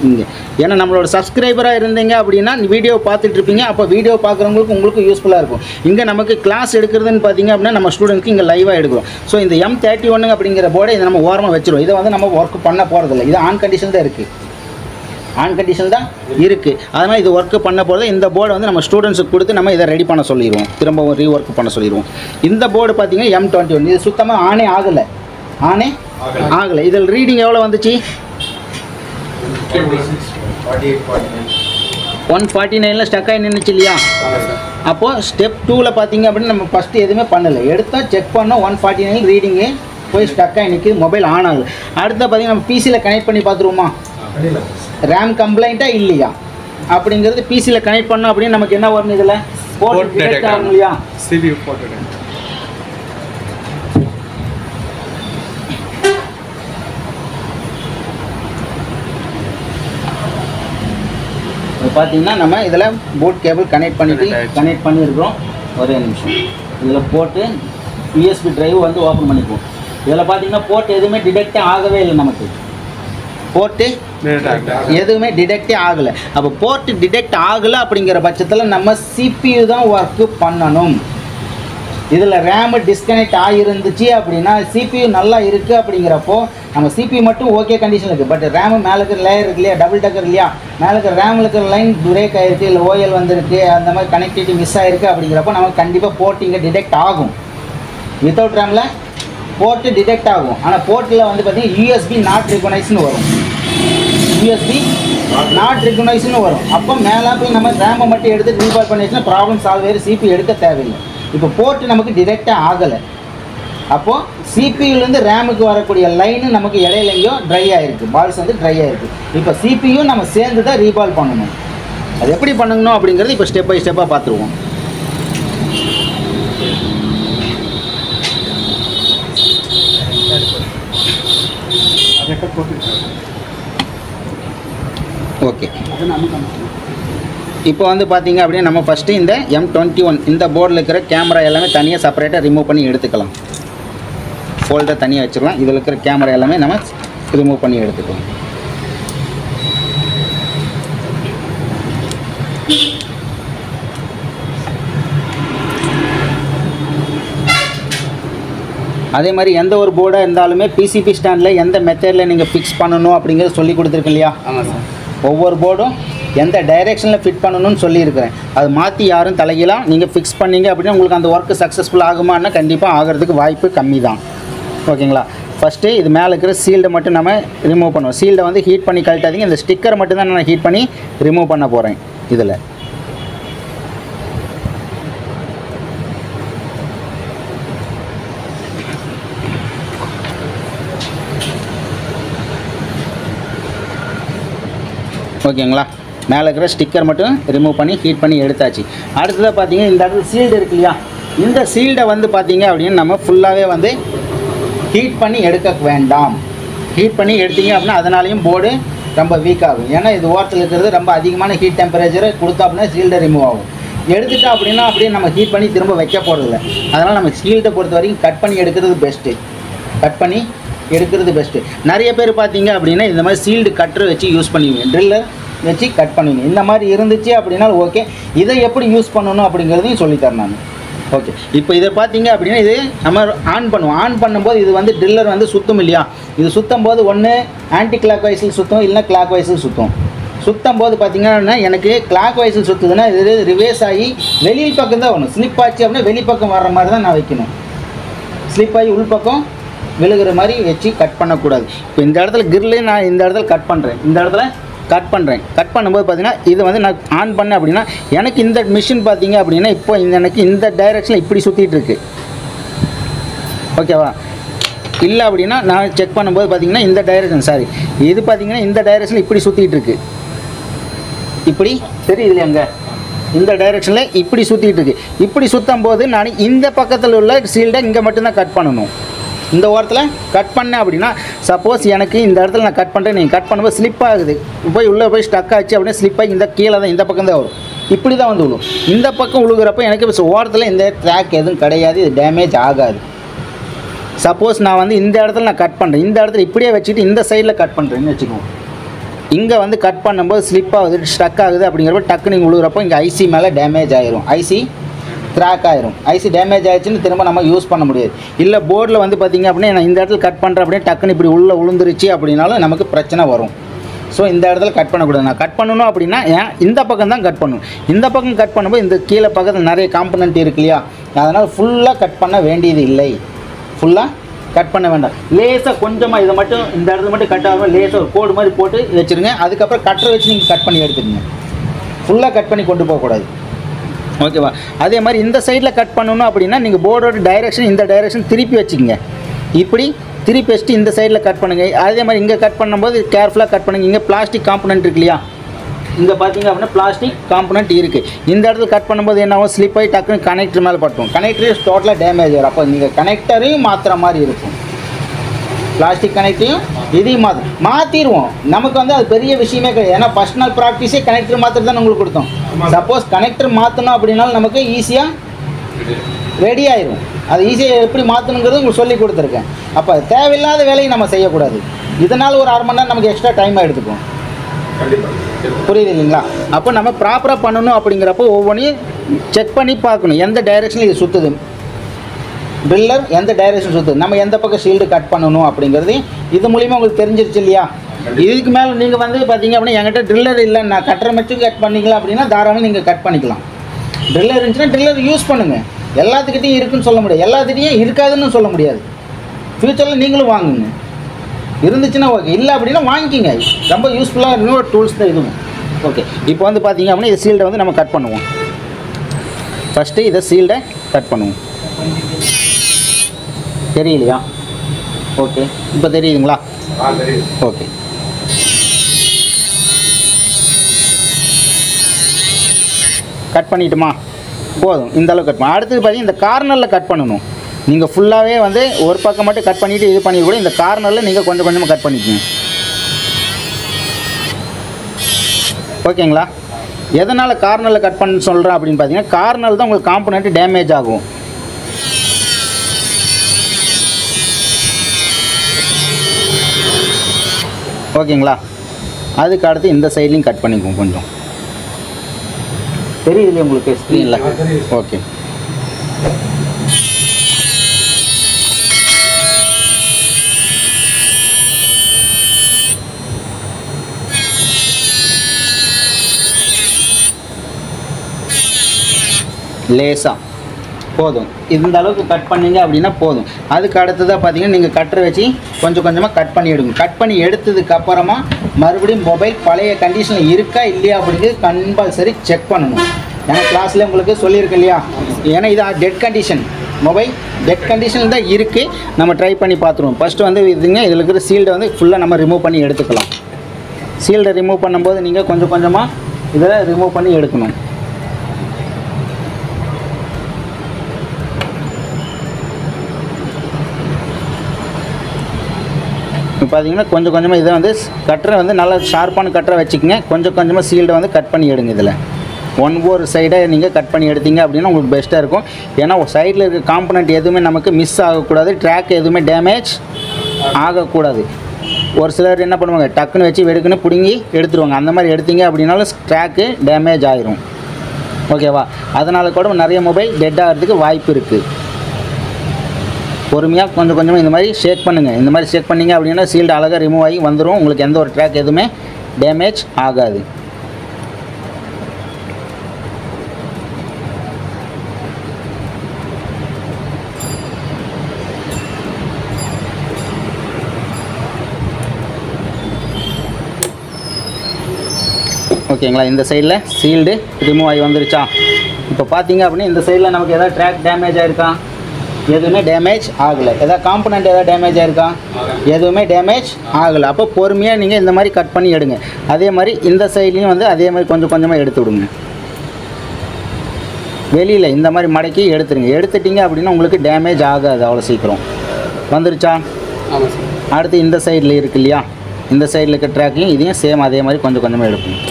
இங்கே. ஏன்னா நம்மளோட சப்ஸ்கிரைபராக இருந்தீங்க அப்படின்னா வீடியோ பார்த்துட்ருப்பீங்க. அப்போ வீடியோ பார்க்குறவங்களுக்கு உங்களுக்கு யூஸ்ஃபுல்லாக இருக்கும். இங்கே நமக்கு கிளாஸ் எடுக்கிறதுன்னு பார்த்தீங்க அப்படின்னா நம்ம ஸ்டூடெண்ட்ஸ்க்கு இங்கே லைவாக எடுக்கிறோம். ஸோ இந்த M31 அப்படிங்கிற போர்டை இதை நம்ம ஓரமாக வச்சுருவோம். இதை வந்து நம்ம ஒர்க் பண்ண போகிறதில்ல. இது ஆன் கண்டிஷன் தான் இருக்குது. ஆன் கண்டிஷன் தான் இருக்குது. அதனால் இது ஒர்க்கு பண்ண போகிறது. இந்த போர்டை வந்து நம்ம ஸ்டூடெண்ட்ஸுக்கு கொடுத்து நம்ம இதை ரெடி பண்ண சொல்லிடுவோம். திரும்ப ரீ ஒர்க் பண்ண சொல்லிடுவோம். இந்த போர்டு பார்த்தீங்கன்னா M21. இது சுத்தமாக ஆனே ஆகலை. இதில் ரீடிங் எவ்வளோ வந்துச்சு? 149 ஸ்டக் ஆகி நின்றுச்சு இல்லையா? அப்போது ஸ்டெப் 2ல் பார்த்தீங்க அப்படின்னா நம்ம ஃபஸ்ட்டு எதுவுமே பண்ணலை. எடுத்தால் செக் பண்ணோம் 149 ரீடிங்கு போய் ஸ்டக் ஆகி நிற்கிது, மொபைல் ஆன் ஆகுது. அடுத்த பார்த்தீங்கன்னா நம்ம பிசியில் கனெக்ட் பண்ணி பார்த்துருவோமா? ரேம் கம்ப்ளைண்ட்டாக இல்லையா அப்படிங்கிறது பிசியில் கனெக்ட் பண்ணோம் அப்படின்னு நமக்கு என்ன வரும்? இதில் போர்ட் டிடெக்ட் ஆகும் இல்லையா? CPU port. பார்த்தீங்கன்னா நம்ம இதில் போட் கேபிள் கனெக்ட் பண்ணியிருக்கிறோம். ஒரே நிமிஷம். இதில் போட்டு USB டிரைவ் வந்து ஓப்பன் பண்ணிக்குவோம். இதில் பார்த்தீங்கன்னா போர்ட் எதுவுமே டிடெக்டே ஆகவே இல்லை. நமக்கு போர்ட்டு எதுவுமே டிடெக்டே ஆகலை. அப்போ போர்ட்டு டிடெக்ட் ஆகலை அப்படிங்கிற பட்சத்தில் நம்ம CPU தான் ஒர்க்கு பண்ணணும். இதில் ரேமு டிஸ்கனெக்ட் ஆகிருந்துச்சு அப்படின்னா CPU நல்லா இருக்குது அப்படிங்கிறப்போ நம்ம CPU மட்டும் ஓகே கண்டிஷன் இருக்குது. பட் ரேமு மேலே இருக்கிற லேயர் இருக்கு இல்லையா? டபுள் டக்கர் இல்லையா? மேலே இருக்கிற ரேமில் இருக்கிற லைன் பிரேக் ஆகிருக்கு, இல்லை OL வந்திருக்கு, அந்த மாதிரி கனெக்டிவிட்டி மிஸ் ஆகிருக்கு அப்படிங்கிறப்போ நமக்கு கண்டிப்பாக போர்ட் இங்கே டிடெக்ட் ஆகும். வித்தவுட் ரேமில் போர்ட்டு டிடெக்ட் ஆகும். ஆனால் போர்ட்டில் வந்து பார்த்திங்கன்னா USB நாட் ரெகனைஸ்னு வரும். USB நாட் ரெகனைஸ்னு வரும். அப்போ மேலே நம்ம ரேமை மட்டும் எடுத்து ரீபால் பண்ணிச்சுன்னா ப்ராப்ளம் சால்வ் ஆகிடும். CPU எடுக்க தேவையில்லை. இப்போ போர்ட்டு நமக்கு டிடெக்டாக ஆகலை. அப்போது CPUலேருந்து ரேமுக்கு வரக்கூடிய லைனு நமக்கு இடையில எங்கேயோ ட்ரை ஆகிருக்கு, பால்ஸ் வந்து ட்ரை ஆகிருக்கு. இப்போ CPU நம்ம சேர்ந்து தான் ரீபால் பண்ணணும். அது எப்படி பண்ணணும் அப்படிங்கிறது இப்போ ஸ்டெப் பை ஸ்டெப்பாக பார்த்துருவோம். ஓகே, இப்போ வந்து பார்த்தீங்க அப்படின்னா நம்ம ஃபஸ்ட்டு இந்த M21 இந்த போர்டில் இருக்கிற கேமரா எல்லாமே தனியாக செப்பரேட்டாக ரிமூவ் பண்ணி எடுத்துக்கலாம். ஃபோல்டர் தனியாக வச்சுக்கலாம். இதில் இருக்கிற கேமரா எல்லாமே நம்ம ரிமூவ் பண்ணி எடுத்துக்கலாம். அதே மாதிரி எந்த ஒரு போர்டாக இருந்தாலுமே பிசிபி ஸ்டாண்டில் எந்த மெத்தடில் நீங்கள் ஃபிக்ஸ் பண்ணணும் அப்படிங்கிறத சொல்லி கொடுத்துருக்கேன் இல்லையா? ஆமாம் சார். ஒவ்வொரு போர்டும் எந்த டைரெக்ஷனில் ஃபிட் பண்ணணும்னு சொல்லியிருக்கிறேன். அது மாற்றி யாரும் தலையெல்லாம் நீங்கள் ஃபிக்ஸ் பண்ணீங்க அப்படின்னா உங்களுக்கு அந்த ஒர்க்கு சக்ஸஸ்ஃபுல் ஆகுமான்னா கண்டிப்பாக ஆகிறதுக்கு வாய்ப்பு கம்மி தான். ஓகேங்களா? ஃபஸ்ட்டு இது மேலே இருக்கிற சீல்டை மட்டும் நம்ம ரிமூவ் பண்ணுவோம். சீல்டை வந்து ஹீட் பண்ணி கழட்டாதீங்க. இந்த ஸ்டிக்கரை மட்டும் தான் நான் ஹீட் பண்ணி ரிமூவ் பண்ண போகிறேன். இதில் ஓகேங்களா? மேலே இருக்கிற ஸ்டிக்கர் மட்டும் ரிமூவ் பண்ணி ஹீட் பண்ணி எடுத்தாச்சு. அடுத்ததாக பார்த்தீங்கன்னா இந்த இடத்துல சீல்டு இருக்கு இல்லையா? இந்த சீல்டை வந்து பார்த்தீங்க அப்படின்னு நம்ம ஃபுல்லாகவே வந்து ஹீட் பண்ணி எடுக்க வேண்டாம். ஹீட் பண்ணி எடுத்தீங்க அப்படின்னா அதனாலையும் போர்டு ரொம்ப வீக் ஆகும். ஏன்னா இது ஓரத்தில் இருக்கிறது ரொம்ப அதிகமான ஹீட் டெம்பரேச்சரை கொடுத்தா அப்படின்னா சீல்டை ரிமூவ் ஆகும். எடுத்துட்டா அப்படின்னா அப்படியே நம்ம ஹீட் பண்ணி திரும்ப வைக்க போகிறதில்ல. அதனால் நம்ம சீல்டை பொறுத்த வரைக்கும் கட் பண்ணி எடுக்கிறது பெஸ்ட்டு. கட் பண்ணி எடுக்கிறது பெஸ்ட்டு. நிறைய பேர் பார்த்தீங்க அப்படின்னா இந்த மாதிரி சீல்டு கட்டரை வச்சு யூஸ் பண்ணுவீங்க, ட்ரில்லர் வச்சு கட் பண்ணுவீங்க. இந்த மாதிரி இருந்துச்சு அப்படின்னா ஓகே. இதை எப்படி யூஸ் பண்ணணும் அப்படிங்கிறதையும் சொல்லித்தரேன் நான். ஓகே, இப்போ இதை பார்த்தீங்க அப்படின்னா இது நம்ம ஆன் பண்ணுவோம். ஆன் பண்ணும்போது இது வந்து ட்ரில்லர் வந்து சுற்றும் இல்லையா? இது சுற்றும் போது ஒன்று ஆன்டி கிளாக் வைஸில் சுற்றும், இல்லைனா கிளாக் வைஸில் சுற்றும். சுற்றும் போது பார்த்தீங்கன்னா எனக்கு கிளாக் வைஸில் சுற்றுதுன்னா இது ரிவேர்ஸ் ஆகி வெளியில் பக்கம் தான் வரணும். ஸ்லிப் ஆச்சு அப்படின்னா வெளிப்பக்கம் வர்ற மாதிரி தான் நான் வைக்கணும். ஸ்லிப் ஆகி உள்பக்கம் விழுகிற மாதிரி வச்சு கட் பண்ணக்கூடாது. இப்போ இந்த இடத்துல கிரில்லே நான் இந்த இடத்துல கட் பண்ணுறேன், இந்த இடத்துல கட் பண்ணுறேன். கட் பண்ணும்போது பார்த்தீங்கன்னா இது வந்து நான் ஆன் பண்ணேன் அப்படின்னா எனக்கு இந்த மிஷின் பார்த்தீங்க அப்படின்னா இப்போ எனக்கு இந்த டைரெக்ஷனில் இப்படி சுற்றிட்டு இருக்கு. ஓகேவா? இல்லை அப்படின்னா நான் செக் பண்ணும்போது பார்த்தீங்கன்னா இந்த டைரெக்ஷன் இது பார்த்தீங்கன்னா இந்த டைரெக்ஷனில் இப்படி சுற்றிட்டு இருக்கு. இப்படி தெரியுது இல்லையாங்க? இந்த டைரெக்ஷனில் இப்படி சுற்றிட்டு இருக்கு. இப்படி சுற்றும் போது நான் இந்த பக்கத்தில் உள்ள சீல்டை இங்கே மட்டும்தான் கட் பண்ணணும். இந்த ஓரத்தில் கட் பண்ணேன் அப்படின்னா சப்போஸ் எனக்கு இந்த இடத்துல நான் கட் பண்ணுறேன், நீங்கள் கட் பண்ணும்போது ஸ்லிப் ஆகுது, போய் உள்ளே போய் ஸ்டக் ஆச்சு அப்படின்னா ஸ்லிப் ஆகி இந்த கீழே தான் இந்த பக்கம் தான் வரும். இப்படி தான் வந்து விழும். இந்த பக்கம் விழுகிறப்ப எனக்கு ஓரத்தில் இந்த ட்ராக் எதுவும் கிடையாது, இது டேமேஜ் ஆகாது. சப்போஸ் நான் வந்து இந்த இடத்துல நான் கட் பண்ணுறேன், இந்த இடத்துல இப்படியே வச்சுட்டு இந்த சைடில் கட் பண்ணுறேன்னு வச்சுக்கோங்க. இங்கே வந்து கட் பண்ணும்போது ஸ்லிப் ஆகுது, ஸ்டக் ஆகுது அப்படிங்கிறப்ப டக்கு நீங்கள் விழுகிறப்போ இங்கே ஐசி மேலே டேமேஜ் ஆயிரும், ஐசி கிராக் ஆயிரும். ஐசி டேமேஜ் ஆயிடுச்சுன்னு திரும்ப நம்ம யூஸ் பண்ண முடியாது. இல்லை போர்டில் வந்து பார்த்திங்க அப்படின்னா நான் இந்த இடத்துல கட் பண்ணுறேன் அப்படின்னா டக்குன்னு இப்படி உள்ளே விழுந்துருச்சு அப்படின்னாலும் நமக்கு பிரச்சனை வரும். ஸோ இந்த இடத்துல கட் பண்ணக்கூடாது. நான் கட் பண்ணணும் அப்படின்னா இந்த பக்கம் தான் கட் பண்ணணும். இந்த பக்கம் கட் பண்ணும்போது இந்த கீழே பக்கத்தில் நிறைய காம்பனண்ட் இருக்கு இல்லையா? அதனால் ஃபுல்லாக கட் பண்ண வேண்டியது இல்லை. ஃபுல்லாக கட் பண்ண வேண்டாம். லேசாக கொஞ்சமாக இதை மட்டும் இந்த இடத்துல மட்டும் கட் ஆகாமல் லேசாக ஒரு கோடு மாதிரி போட்டு வச்சுருங்க. அதுக்கப்புறம் கட்டரை வச்சு நீங்கள் கட் பண்ணி எடுத்துக்கங்க. ஃபுல்லாக கட் பண்ணி கொண்டு போகக்கூடாது. ஓகேவா? அதே மாதிரி இந்த சைடில் கட் பண்ணணும் அப்படின்னா நீங்கள் போர்டோட டைரெக்ஷன் இந்த டைரெக்ஷன் திருப்பி வச்சுக்கோங்க. இப்படி திருப்பி வச்சுட்டு இந்த சைடில் கட் பண்ணுங்கள். அதே மாதிரி இங்கே கட் பண்ணும்போது கேர்ஃபுல்லாக கட் பண்ணுங்கள். இங்கே பிளாஸ்டிக் காம்பனண்ட் இருக்கு இல்லையா? இங்கே பார்த்தீங்க அப்படின்னா பிளாஸ்டிக் காம்பனண்ட் இருக்குது. இந்த இடத்துல கட் பண்ணும்போது என்ன ஆகும்? ஸ்லிப் ஆகி டக்குன்னு கனெக்டர் மேலே பட்டும். கனெக்டர் டோட்டலாக டேமேஜ் ஆகும். அப்போ நீங்கள் கனெக்டரையும் மாற்றுற மாதிரி இருக்கும். பிளாஸ்டிக் கனெக்டரையும் இதையும் மாற்றிடுவோம். நமக்கு வந்து அது பெரிய விஷயமே கிடையாது. ஏன்னா ஃபர்ஸ்ட் நாள் ப்ராக்டிஸே கனெக்டர் மாற்றுறது தான் உங்களுக்கு கொடுத்தோம். சப்போஸ் கனெக்டர் மாற்றணும் அப்படின்னாலும் நமக்கு ஈஸியாக ரெடி ஆயிரும். அது ஈஸியாக எப்படி மாற்றணுங்கிறது உங்களுக்கு சொல்லி கொடுத்துருக்கேன். அப்போ தேவையில்லாத வேலையை நம்ம செய்யக்கூடாது. இதனால் ஒரு 1/2 மணி நேரம் நமக்கு எக்ஸ்ட்ரா டைம் எடுத்துக்கும். புரியுது இல்லைங்களா? அப்போ நம்ம ப்ராப்பராக பண்ணணும். அப்படிங்கிறப்போ ஒவ்வொன்றையும் செக் பண்ணி பார்க்கணும். எந்த டைரெக்ஷனில் இது சுற்றுது, ட்ரில்லர் எந்த டைரெக்ஷன் சுற்றுது, நம்ம எந்த பக்கம் ஷீல்டு கட் பண்ணணும் அப்படிங்கிறது இது மூலிமா உங்களுக்கு தெரிஞ்சிருச்சு இல்லையா? இதுக்கு மேலே நீங்கள் வந்து பார்த்தீங்க அப்படின்னா என்கிட்ட ட்ரில்லர் இல்லை, நான் கட்டரை மட்டும் கட் பண்ணிக்கலாம் அப்படின்னா தாராளமாக நீங்கள் கட் பண்ணிக்கலாம். ட்ரில்லர் இருந்துச்சுன்னா ட்ரில்லர் யூஸ் பண்ணுங்கள். எல்லாத்துக்கிட்டையும் இருக்குன்னு சொல்ல முடியாது, எல்லாத்துக்கிட்டையும் இருக்காதுன்னு சொல்ல முடியாது. ஃப்யூச்சரில் நீங்களும் வாங்குங்க. இருந்துச்சுன்னா ஓகே, இல்லை அப்படின்னா வாங்கிக்கிங்க. ரொம்ப யூஸ்ஃபுல்லாக இருக்கும் ஒரு டூல்ஸ் தான் இதுவும். ஓகே, இப்போ வந்து பார்த்தீங்க அப்படின்னா இந்த சீல்டை வந்து நம்ம கட் பண்ணுவோம். ஃபஸ்ட்டு இதை சீல்டை கட் பண்ணுவோம். தெரியலையா? ஓகே, இப்போ தெரியுதுங்களா? ஓகே, கட் பண்ணிட்டுமா? போதும், இந்த அளவுக்கு கட் பண்ண. அடுத்தது பார்த்தீங்கன்னா இந்த கார்னரில் கட் பண்ணணும். நீங்கள் ஃபுல்லாகவே வந்து ஒரு பக்கம் மட்டும் கட் பண்ணிவிட்டு இது பண்ணி கூட இந்த கார்னரில் நீங்கள் கொஞ்சம் கொஞ்சமாக கட் பண்ணிக்கோங்க. ஓகேங்களா? எதனால் கார்னரில் கட் பண்ண சொல்கிறேன் அப்படின்னு பார்த்தீங்கன்னா கார்னரில் தான் உங்களுக்கு காம்பனண்ட் டேமேஜ் ஆகும். ஓகேங்களா? அதுக்கு அடுத்து இந்த சைட்லையும் கட் பண்ணிக்குவோம். கொஞ்சம் தெரியுது உங்களுக்கு ஸ்க்ரீனில்? ஓகே, லேசாக போதும். இந்த அளவுக்கு கட் பண்ணிங்க அப்படின்னா போதும். அதுக்கு அடுத்ததாக பார்த்தீங்கன்னா நீங்கள் கட்டரை வச்சு கொஞ்சம் கொஞ்சமாக கட் பண்ணி எடுங்க. கட் பண்ணி எடுத்ததுக்கப்புறமா மறுபடியும் மொபைல் பழைய கண்டிஷனில் இருக்கா இல்லையா அப்படிங்கிறது கம்பல்சரி செக் பண்ணணும். ஏன்னா கிளாஸில் உங்களுக்கு சொல்லியிருக்கேன் இல்லையா, ஏன்னா இது டெட் கண்டிஷன், மொபைல் டெட் கண்டிஷனில் தான் இருக்குது. நம்ம ட்ரை பண்ணி பார்த்துருவோம். ஃபஸ்ட்டு வந்து இதுங்க இதில் இருக்கிற சீல்டை வந்து ஃபுல்லாக நம்ம ரிமூவ் பண்ணி எடுத்துக்கலாம். சீல்டை ரிமூவ் பண்ணும்போது நீங்கள் கொஞ்சம் கொஞ்சமாக இதை ரிமூவ் பண்ணி எடுக்கணும். இப்போ பார்த்தீங்கன்னா கொஞ்சம் கொஞ்சமாக இதை வந்து கட்டரை வந்து நல்லா ஷார்ப்பான கட்டரை வச்சுக்கோங்க. கொஞ்சம் கொஞ்சமாக சீல்டை வந்து கட் பண்ணி எடுங்க. இதில் ஒரு சைடை நீங்கள் கட் பண்ணி எடுத்தீங்க அப்படின்னா உங்களுக்கு பெஸ்ட்டாக இருக்கும். ஏன்னா சைடில் இருக்க காம்பனண்ட் எதுவுமே நமக்கு மிஸ் ஆகக்கூடாது, ட்ராக் எதுவுமே டேமேஜ் ஆகக்கூடாது. ஒரு சிலர் என்ன பண்ணுவாங்க, டக்குன்னு வச்சு வெடுக்குன்னு பிடுங்கி எடுத்துருவாங்க. அந்த மாதிரி எடுத்தீங்க அப்படின்னாலும் ட்ராக்கு டேமேஜ் ஆகிரும். ஓகேவா? அதனால் கூட நிறைய மொபைல் டெட் ஆகிறதுக்கு வாய்ப்பு இருக்குது. பொறுமையாக கொஞ்சம் கொஞ்சமாக இந்த மாதிரி ஷேக் பண்ணுங்கள். இந்த மாதிரி ஷேக் பண்ணிங்க அப்படின்னா சீல்டு அழகாக ரிமூவ் ஆகி வந்துடும். உங்களுக்கு எந்த ஒரு ட்ராக் எதுவுமே டேமேஜ் ஆகாது. ஓகேங்களா? இந்த சைடில் சீல்டு ரிமூவ் ஆகி வந்துருச்சா? இப்போ பார்த்தீங்க அப்படின்னா இந்த சைடில் நமக்கு எதாவது ட்ராக் டேமேஜ் ஆகிருக்கா? எதுவுமே டேமேஜ் ஆகலை. எதாவது காம்பனண்ட் எதாவது டேமேஜ் ஆகிருக்கா? எதுவுமே டேமேஜ் ஆகலை. அப்போ பொறுமையாக நீங்கள் இந்த மாதிரி கட் பண்ணி எடுங்க. அதே மாதிரி இந்த சைட்லேயும் வந்து அதே மாதிரி கொஞ்சம் கொஞ்சமாக எடுத்து விடுங்க. வெளியில் இந்த மாதிரி மடக்கி எடுத்துருங்க. எடுத்துட்டிங்க அப்படின்னா உங்களுக்கு டேமேஜ் ஆகாது அவ்வளோ சீக்கிரம். வந்துருச்சா? அடுத்து இந்த சைடில் இருக்கு இல்லையா, இந்த சைடில் இருக்க ட்ராக்கையும் இதையும் சேம் அதே மாதிரி கொஞ்சம் கொஞ்சமாக எடுக்கணும்.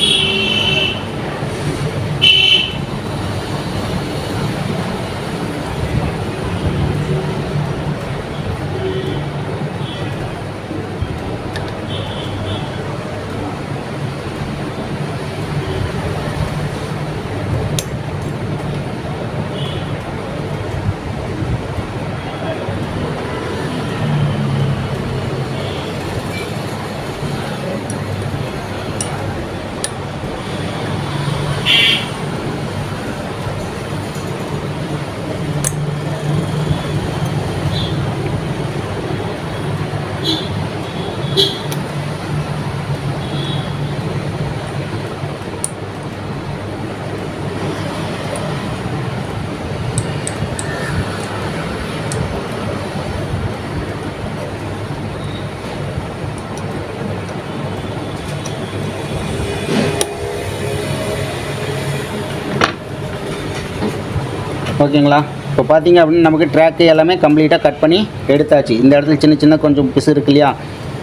ஓகேங்களா? இப்போ பார்த்தீங்க அப்படின்னா நமக்கு ட்ராக்கு எல்லாமே கம்ப்ளீட்டாக கட் பண்ணி எடுத்தாச்சு. இந்த இடத்துல சின்ன சின்ன கொஞ்சம் பிசு இருக்கு இல்லையா,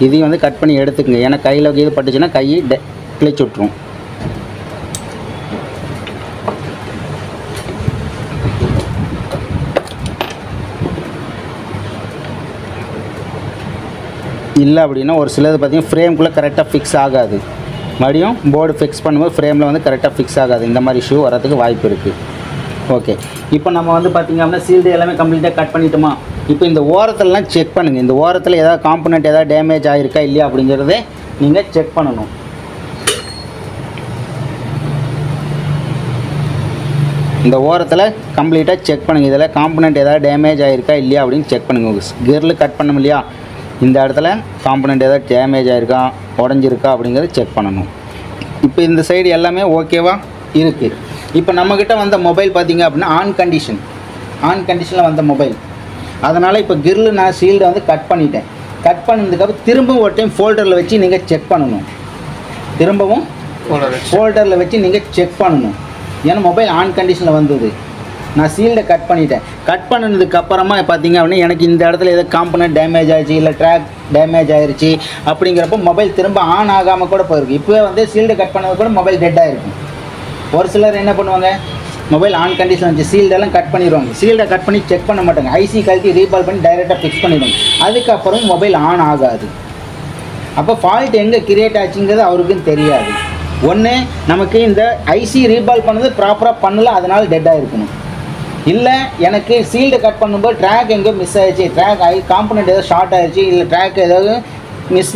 இதையும் வந்து கட் பண்ணி எடுத்துக்கங்க. ஏன்னா கையில் இது பட்டுச்சுன்னா கை கிழிச்சு விட்ரும். இல்லை அப்படின்னா ஒரு சிலது பார்த்திங்கன்னா ஃப்ரேம்குள்ளே கரெக்டாக ஃபிக்ஸ் ஆகாது. மறுபடியும் போர்டு ஃபிக்ஸ் பண்ணும்போது ஃப்ரேமில் வந்து கரெக்டாக ஃபிக்ஸ் ஆகாது. இந்த மாதிரி இஷ்யூ வரதுக்கு வாய்ப்பு இருக்குது. ஓகே, இப்போ நம்ம வந்து பார்த்திங்க அப்படின்னா சீல்டு எல்லாமே கம்ப்ளீட்டாக கட் பண்ணிட்டோமா? இப்போ இந்த ஓரத்துலலாம் செக் பண்ணுங்கள். இந்த ஓரத்தில் ஏதாவது காம்பனண்ட் ஏதாவது டேமேஜ் ஆகிருக்கா இல்லையா அப்படிங்கிறத நீங்கள் செக் பண்ணணும். இந்த ஓரத்தில் கம்ப்ளீட்டாக செக் பண்ணுங்கள். இதில் காம்பனண்ட் ஏதாவது டேமேஜ் ஆகிருக்கா இல்லையா அப்படின்னு செக் பண்ணுங்கள். கியரில் கட் பண்ணணும் இல்லையா, இந்த இடத்துல காம்பனண்ட் ஏதாவது டேமேஜ் ஆகிருக்கா உடஞ்சிருக்கா அப்படிங்கிறத செக் பண்ணணும். இப்போ இந்த சைடு எல்லாமே ஓகேவா இருக்குது. இப்போ நம்மக்கிட்ட வந்த மொபைல் பார்த்திங்க அப்படின்னா ஆன் கண்டிஷனில் வந்த மொபைல். அதனால் இப்போ கிரில் நான் ஷீல்டை வந்து கட் பண்ணிட்டேன். கட் பண்ணதுக்கப்புறம் திரும்பவும் ஒரு டைம் ஃபோல்டரில் வச்சு நீங்கள் செக் பண்ணணும். திரும்பவும் ஃபோல்டரில் வச்சு நீங்கள் செக் பண்ணணும். ஏன்னா மொபைல் ஆன் கண்டிஷனில் வந்தது. நான் ஷீல்டை கட் பண்ணிட்டேன். கட் பண்ணதுக்கப்புறமா பார்த்திங்க அப்படின்னா எனக்கு இந்த இடத்துல ஏதோ காம்பனண்ட் டேமேஜ் ஆகிடுச்சு, இல்லை ட்ராக் டேமேஜ் ஆகிடுச்சு அப்படிங்கிறப்போ மொபைல் திரும்ப ஆன் ஆகாமல் கூட போயிருக்கு. இப்போவே வந்து ஷீல்டை கட் பண்ணது கூட மொபைல் டெட்டாக இருக்கும். ஒரு சிலர் என்ன பண்ணுவாங்க, மொபைல் ஆன் கண்டிஷன் வச்சு ஷீல்டெல்லாம் கட் பண்ணிடுவாங்க. ஷீல்டை கட் பண்ணி செக் பண்ண மாட்டாங்க. ஐசி கழட்டி ரீபால் பண்ணி டைரெக்டாக ஃபிக்ஸ் பண்ணிடுவாங்க. அதுக்கப்புறம் மொபைல் ஆன் ஆகாது. அப்போ ஃபால்ட் எங்கே கிரியேட் ஆச்சுங்கிறது அவருக்கும் தெரியாது. ஒன்று நமக்கு இந்த ஐசி ரீபால் பண்ணது ப்ராப்பராக பண்ணல, அதனால் டெட்டாக இருக்கணும். இல்லை எனக்கு ஷீல்டை கட் பண்ணும்போது ட்ராக் எங்கேயோ மிஸ் ஆகிடுச்சு, ட்ராக் காம்பனண்ட் ஏதோ ஷார்ட் ஆகிடுச்சு, இல்லை ட்ராக் ஏதாவது மிஸ்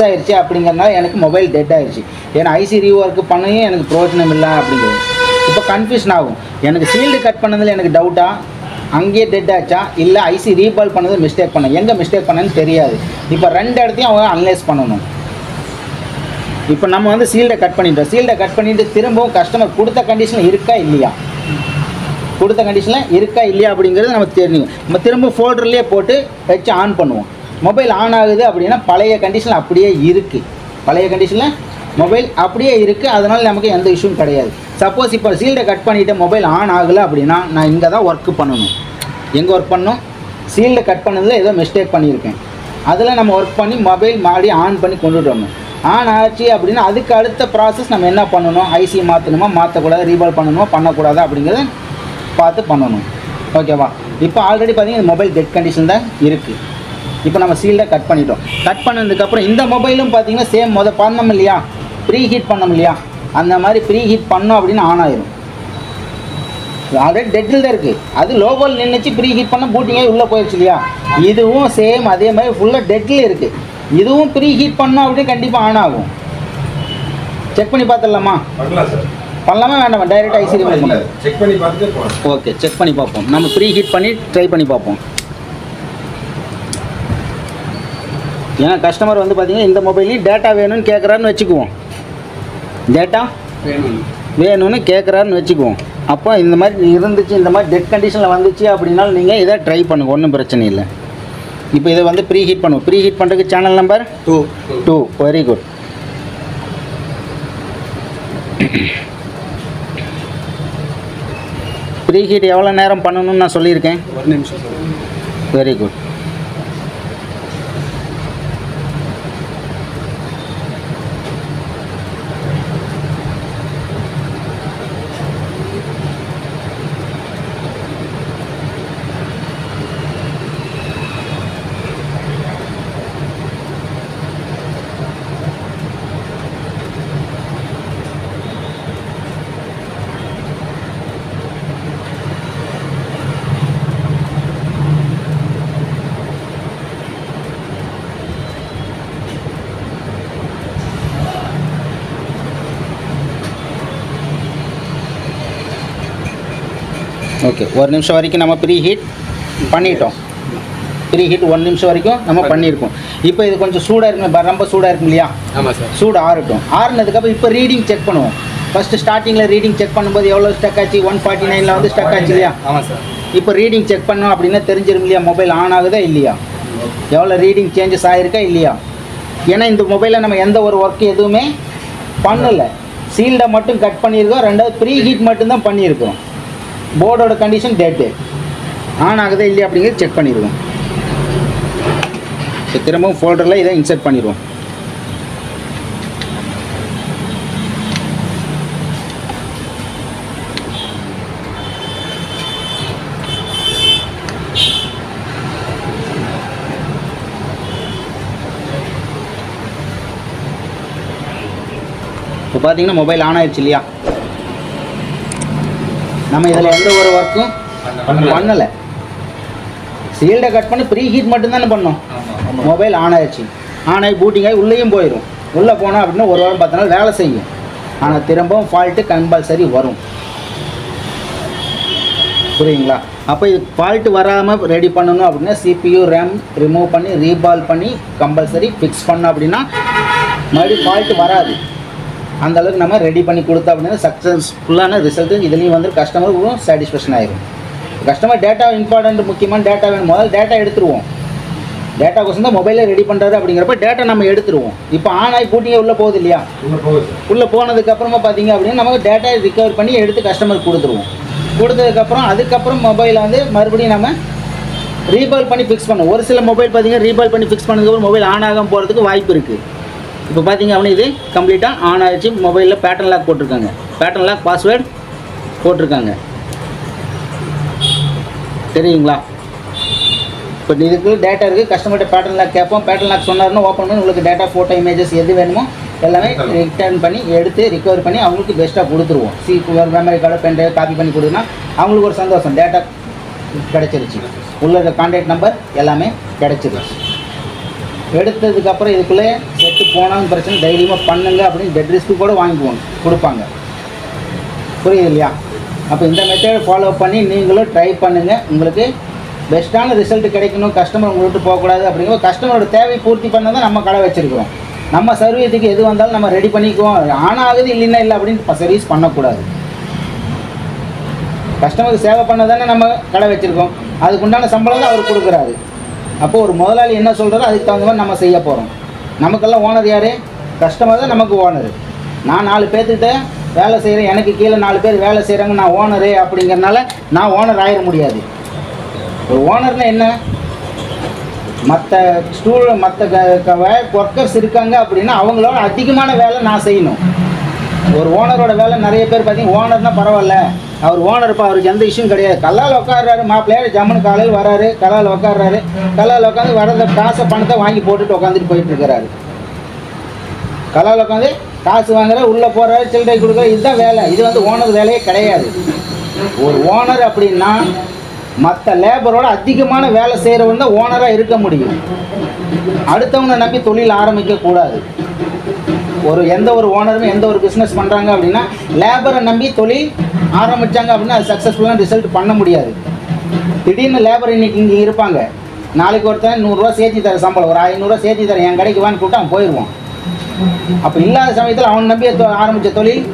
ஆகிடுச்சு அப்படிங்கிறதுனால எனக்கு மொபைல் டெட் ஆகிடுச்சு. ஏன்னா ஐசி ரீஒர்க்கு பண்ணியும் எனக்கு பிரயோஜனம் இல்லை அப்படிங்கிறது. இப்போ கன்ஃபியூஷன் ஆகும், எனக்கு சீல்டு கட் பண்ணதில் எனக்கு டவுட்டா, அங்கேயே டெட் ஆச்சா, இல்லை ஐசி ரீபால் பண்ணது மிஸ்டேக் பண்ண, எங்கே மிஸ்டேக் பண்ணேன்னு தெரியாது. இப்போ 2 இடத்தையும் அவங்க அனலைஸ் பண்ணணும். இப்போ நம்ம வந்து சீல்டை கட் பண்ணிட்டோம், சீல்டை கட் பண்ணிவிட்டு திரும்பவும் கஸ்டமர் கொடுத்த கண்டிஷனில் இருக்கா இல்லையா, கொடுத்த கண்டிஷனில் இருக்கா இல்லையா அப்படிங்கிறது நம்ம தெரிஞ்சுக்கணும். நம்ம திரும்ப ஃபோல்டர்லேயே போட்டு வச்சு ஆன் பண்ணுவோம். மொபைல் ஆன் ஆகுது அப்படின்னா பழைய கண்டிஷனில் அப்படியே இருக்குது, பழைய கண்டிஷனில் மொபைல் அப்படியே இருக்குது, அதனால் நமக்கு எந்த இஷ்யூவும் கிடையாது. சப்போஸ் இப்போ சீல்டை கட் பண்ணிவிட்டு மொபைல் ஆன் ஆகலை அப்படின்னா நான் இங்கே தான் ஒர்க்கு பண்ணணும். எங்கே ஒர்க் பண்ணணும், சீல்டை கட் பண்ணதில் ஏதோ மிஸ்டேக் பண்ணியிருக்கேன், அதில் நம்ம ஒர்க் பண்ணி மொபைல் மறுபடியும் ஆன் பண்ணி கொண்டுட்டு வரணும். ஆன் ஆச்சு அப்படின்னா அதுக்கு அடுத்த ப்ராசஸ் நம்ம என்ன பண்ணணும், ஐசி மாற்றணுமா மாற்றக்கூடாது, ரீபால் பண்ணணுமா பண்ணக்கூடாதா அப்படிங்கிறத பார்த்து பண்ணணும். ஓகேவா? இப்போ ஆல்ரெடி பார்த்தீங்கன்னா மொபைல் டெட் கண்டிஷன் தான் இருக்குது. இப்போ நம்ம சீல்டை கட் பண்ணிட்டோம். கட் பண்ணதுக்கப்புறம் இந்த மொபைலும் பார்த்தீங்கன்னா சேம் பண்ணோம் இல்லையா, ப்ரீ ஹீட் பண்ணோம் இல்லையா, அந்த மாதிரி ப்ரீ ஹீட் பண்ணோம் அப்படின்னு ஆன் ஆயிரும். ஆல்ரெடி டெட்டில் தான் இருக்குது, அது லோவல் நின்றுச்சு, ப்ரீ ஹீட் பண்ண பூட்டிங்கே உள்ளே போயிடுச்சு இல்லையா. இதுவும் சேம் அதே மாதிரி ஃபுல்லாக டெட்டில் இருக்குது, இதுவும் ப்ரீ ஹீட் பண்ணோம் அப்படின்னு கண்டிப்பாக ஆன் ஆகும். செக் பண்ணி பார்த்துடலாமா? பண்ணலாமா வேண்டாமா? டைரெக்டாக ஐசி ரிமூவ் பண்ணலாம், செக் பண்ணி பார்த்துட்டு. ஓகே, செக் பண்ணி பார்ப்போம். நம்ம ப்ரீ ஹீட் பண்ணி ட்ரை பண்ணி பார்ப்போம். ஏன்னா கஸ்டமர் வந்து பார்த்தீங்கன்னா இந்த மொபைல்லையும் டேட்டா வேணும்னு கேட்குறாருன்னு வச்சுக்குவோம், டேட்டா வேணும்னு கேட்குறாருன்னு வச்சுக்குவோம். அப்போ இந்த மாதிரி இருந்துச்சு, இந்த மாதிரி டெட் கண்டிஷனில் வந்துச்சு அப்படின்னாலும் நீங்கள் இதை ட்ரை பண்ணுங்கள், ஒன்றும் பிரச்சனை இல்லை. இப்போ இதை வந்து ப்ரீ ஹீட் பண்ணுவோம். ப்ரீ ஹீட் பண்ணுறதுக்கு channel number 2. Very good. Preheat எவ்வளோ நேரம் பண்ணணும்னு நான் சொல்லியிருக்கேன்? 1 நிமிஷம். Very good. ஓகே, 1 நிமிஷம் வரைக்கும் நம்ம ப்ரீ ஹீட் பண்ணிட்டோம். ப்ரீ ஹீட் 1 நிமிஷம் வரைக்கும் நம்ம பண்ணியிருக்கோம். இப்போ இது கொஞ்சம் சூடாக இருக்குங்க, ரொம்ப சூடாக இருக்கும் இல்லையா? ஆமாம் சார். சூடு ஆறட்டும். ஆறுனதுக்கப்புறம் இப்போ ரீடிங் செக் பண்ணுவோம். ஃபஸ்ட்டு ஸ்டார்டிங்கில் ரீடிங் செக் பண்ணும்போது எவ்வளோ ஸ்டக் ஆச்சு, 149 வந்து ஸ்டக் ஆச்சு இல்லையா? ஆமாம் சார். இப்போ ரீடிங் செக் பண்ணோம் அப்படின்னா தெரிஞ்சிடும் இல்லையா, மொபைல் ஆன் ஆகுதா இல்லையா, எவ்வளோ ரீடிங் சேஞ்சஸ் ஆகிருக்கா இல்லையா. ஏன்னா இந்த மொபைலில் நம்ம எந்த ஒரு ஒர்க்கு எதுவுமே பண்ணலை, சீல்டை மட்டும் கட் பண்ணியிருக்கோம், 2வது ப்ரீ ஹீட் மட்டும்தான் பண்ணியிருக்கோம். போர்டோட கண்டிஷன் டேட்டு ஆன் ஆகுதா இல்லையா அப்படிங்கிறது செக் பண்ணிடுவோம். இப்போ திரும்பவும் ஃபோல்டரில் இதை இன்சர்ட் பண்ணிடுவோம். இப்போ பார்த்தீங்கன்னா மொபைல் ஆன் ஆயிடுச்சு இல்லையா. நம்ம இதில் எந்த ஒரு ஒர்க்கும் பண்ணலை, சீல்டை கட் பண்ணி ப்ரீ ஹீட் மட்டும்தானே பண்ணோம். மொபைல் ஆன் ஆயிடுச்சு, ஆன் ஆகி பூட்டிங் ஆகி உள்ளேயும் போயிடும். உள்ளே போனோம் அப்படின்னா 1 வாரம் 10 நாள் வேலை செய்யும், ஆனால் திரும்பவும் ஃபால்ட்டு கம்பல்சரி வரும். புரியுங்களா? அப்போ இது ஃபால்ட்டு வராமல் ரெடி பண்ணணும் அப்படின்னா CPU RAM ரிமூவ் பண்ணி ரீபால் பண்ணி கம்பல்சரி ஃபிக்ஸ் பண்ணோம் அப்படின்னா மறுபடியும் ஃபால்ட்டு வராது. அந்தளவுக்கு நம்ம ரெடி பண்ணி கொடுத்தோம் அப்படின்னா சக்ஸஸ்ஃபுல்லான ரிசல்ட்டு இதுலேயும் வந்து கஸ்டமருக்கும் சாட்டிஸ்ஃபேக்ஷன் ஆயிடும். கஸ்டமர் டேட்டா இம்பார்ட்டன்ட், முக்கியமான டேட்டா வேணும். முதல்ல டேட்டா எடுத்துருவோம், டேட்டா கொஸ்டின் தான் மொபைலில் ரெடி பண்ணுறது அப்படிங்கிறப்ப டேட்டா நம்ம எடுத்துருவோம். இப்போ ஆன் ஆகி பூட்டிங்க உள்ளே போகுது இல்லையா, உள்ளே போனதுக்கப்புறமா பார்த்தீங்க அப்படின்னா நமக்கு டேட்டா ரிகவர் பண்ணி எடுத்து கஸ்டமருக்கு கொடுத்துருவோம். கொடுத்ததுக்கப்புறம் அதுக்கப்புறம் மொபைலை வந்து மறுபடியும் நம்ம ரீபால் பண்ணி ஃபிக்ஸ் பண்ணுவோம். ஒரு சில மொபைல் பார்த்தீங்கன்னா ரீபால் பண்ணி ஃபிக்ஸ் பண்ணதுக்கப்புறம் மொபைல் ஆன் ஆகாமல் போகிறதுக்கு வாய்ப்பு இருக்குது. இப்போ பார்த்தீங்க அப்படின்னா இது கம்ப்ளீட்டாக ஆன் ஆகிடுச்சு. மொபைலில் பேட்டர்ன் லாக் போட்டிருக்காங்க, பேட்டர்ன் லாக் பாஸ்வேர்டு போட்டிருக்காங்க, தெரியுங்களா? இப்போ இதுக்கு டேட்டா இருக்குது, கஸ்டமர்கிட்ட பேட்டர்ன் லாக் கேட்போம். பேட்டர்ன் லாக் சொன்னார்னா ஓப்பன் பண்ணி உங்களுக்கு டேட்டா, ஃபோட்டோ, இமேஜஸ் எது வேணுமோ எல்லாமே ரிட்டர்ன் பண்ணி எடுத்து ரிகவர் பண்ணி அவங்களுக்கு பெஸ்ட்டாக கொடுத்துருவோம். Memory card pen drive copy பண்ணி கொடுத்தோன்னா அவங்களுக்கு ஒரு சந்தோஷம், டேட்டா கிடச்சிருச்சு, உள்ள கான்டாக்ட் நம்பர் எல்லாமே கிடச்சிருச்சு. எடுத்ததுக்கப்புறம் இதுக்குள்ளே செட்டு போனாலும் பிரச்சனை, தைரியமாக பண்ணுங்க அப்படின்னு டெட் ரிஸ்க்கு கூட வாங்கிக்குவோம், கொடுப்பாங்க. புரியுது இல்லையா? அப்போ இந்த மெத்தடை ஃபாலோ பண்ணி நீங்களும் ட்ரை பண்ணுங்கள். உங்களுக்கு பெஸ்ட்டான ரிசல்ட் கிடைக்கணும், கஸ்டமர் உங்களை விட்டு போகக்கூடாது. அப்படிங்கிற கஸ்டமரோட தேவை பூர்த்தி பண்ண தான் நம்ம கடை வச்சுருக்கிறோம். நம்ம சர்வீஸுக்கு எது வந்தாலும் நம்ம ரெடி பண்ணிக்குவோம். ஆனால் ஆகுது இல்லைன்னா இல்லை அப்படின்னு சர்வீஸ் பண்ணக்கூடாது. கஸ்டமருக்கு சேவை பண்ண தானே நம்ம கடை வச்சுருக்கோம். அதுக்குண்டான சம்பளம் தான் அவர் கொடுக்குறாரு. அப்போது ஒரு முதலாளி என்ன சொல்கிறாரோ அதுக்கு தகுந்த மாதிரி நம்ம செய்ய போகிறோம். நமக்கெல்லாம் ஓனர் யார்? கஸ்டமர் தான் நமக்கு ஓனர். நான் 4 பேர்த்துக்கிட்ட வேலை செய்கிறேன், எனக்கு கீழே 4 பேர் வேலை செய்கிறாங்க, நான் ஓனரு அப்படிங்கிறனால நான் ஓனர் ஆகிட முடியாது. ஒரு ஓனர்னால் என்ன? மற்ற ஒர்க்கர்ஸ் இருக்காங்க அப்படின்னா அவங்களோட அதிகமான வேலை நான் செய்யணும். ஒரு ஓனரோட வேலை நிறைய பேர் பார்த்தீங்கன்னா ஓனர்னால் பரவாயில்ல, அவர் ஓனர்ப்பா, அவருக்கு எந்த இஷ்யூம் கிடையாது. கல்லால் உட்காடுறாரு, மாப்பிள்ளையார் ஜம்முன்னு காலையில் வராரு, கல்லால் உட்காடுறாரு, கல்லால் உட்காந்து வரத காசை பணத்தை வாங்கி போட்டுட்டு உட்காந்துட்டு போயிட்டு இருக்கிறாரு. கல்லால் உட்காந்து காசு வாங்குற, உள்ளே போகிறாரு, சில்லறை கொடுக்குற, இதுதான் வேலை. இது வந்து ஓனர் வேலையே கிடையாது. ஒரு ஓனர் அப்படின்னா மற்ற லேபரோட அதிகமான வேலை செய்கிறவங்க தான் ஓனராக இருக்க முடியும். அடுத்தவங்களை நம்பி தொழில் ஆரம்பிக்கக்கூடாது. எந்த ஒரு ஓனருமே எந்த ஒரு பிஸ்னஸ் பண்ணுறாங்க அப்படின்னா லேபரை நம்பி தொழில் ஆரம்பித்தாங்க அப்படின்னா அது சக்ஸஸ்ஃபுல்லாக ரிசல்ட் பண்ண முடியாது. திடீர்னு லேபர் இன்றைக்கி இங்கே இருப்பாங்க, நாளைக்கு ஒருத்தன் 100 ரூபா சேர்த்தி தர சம்பளம், ஒரு 500 ரூபா சேர்த்தி தரேன் என் கடைக்கு வான்னு கூப்பிட்டு அவன் போயிடுவான். அப்போ இல்லாத சமயத்தில் அவன் நம்பி ஆரம்பித்த தொழில்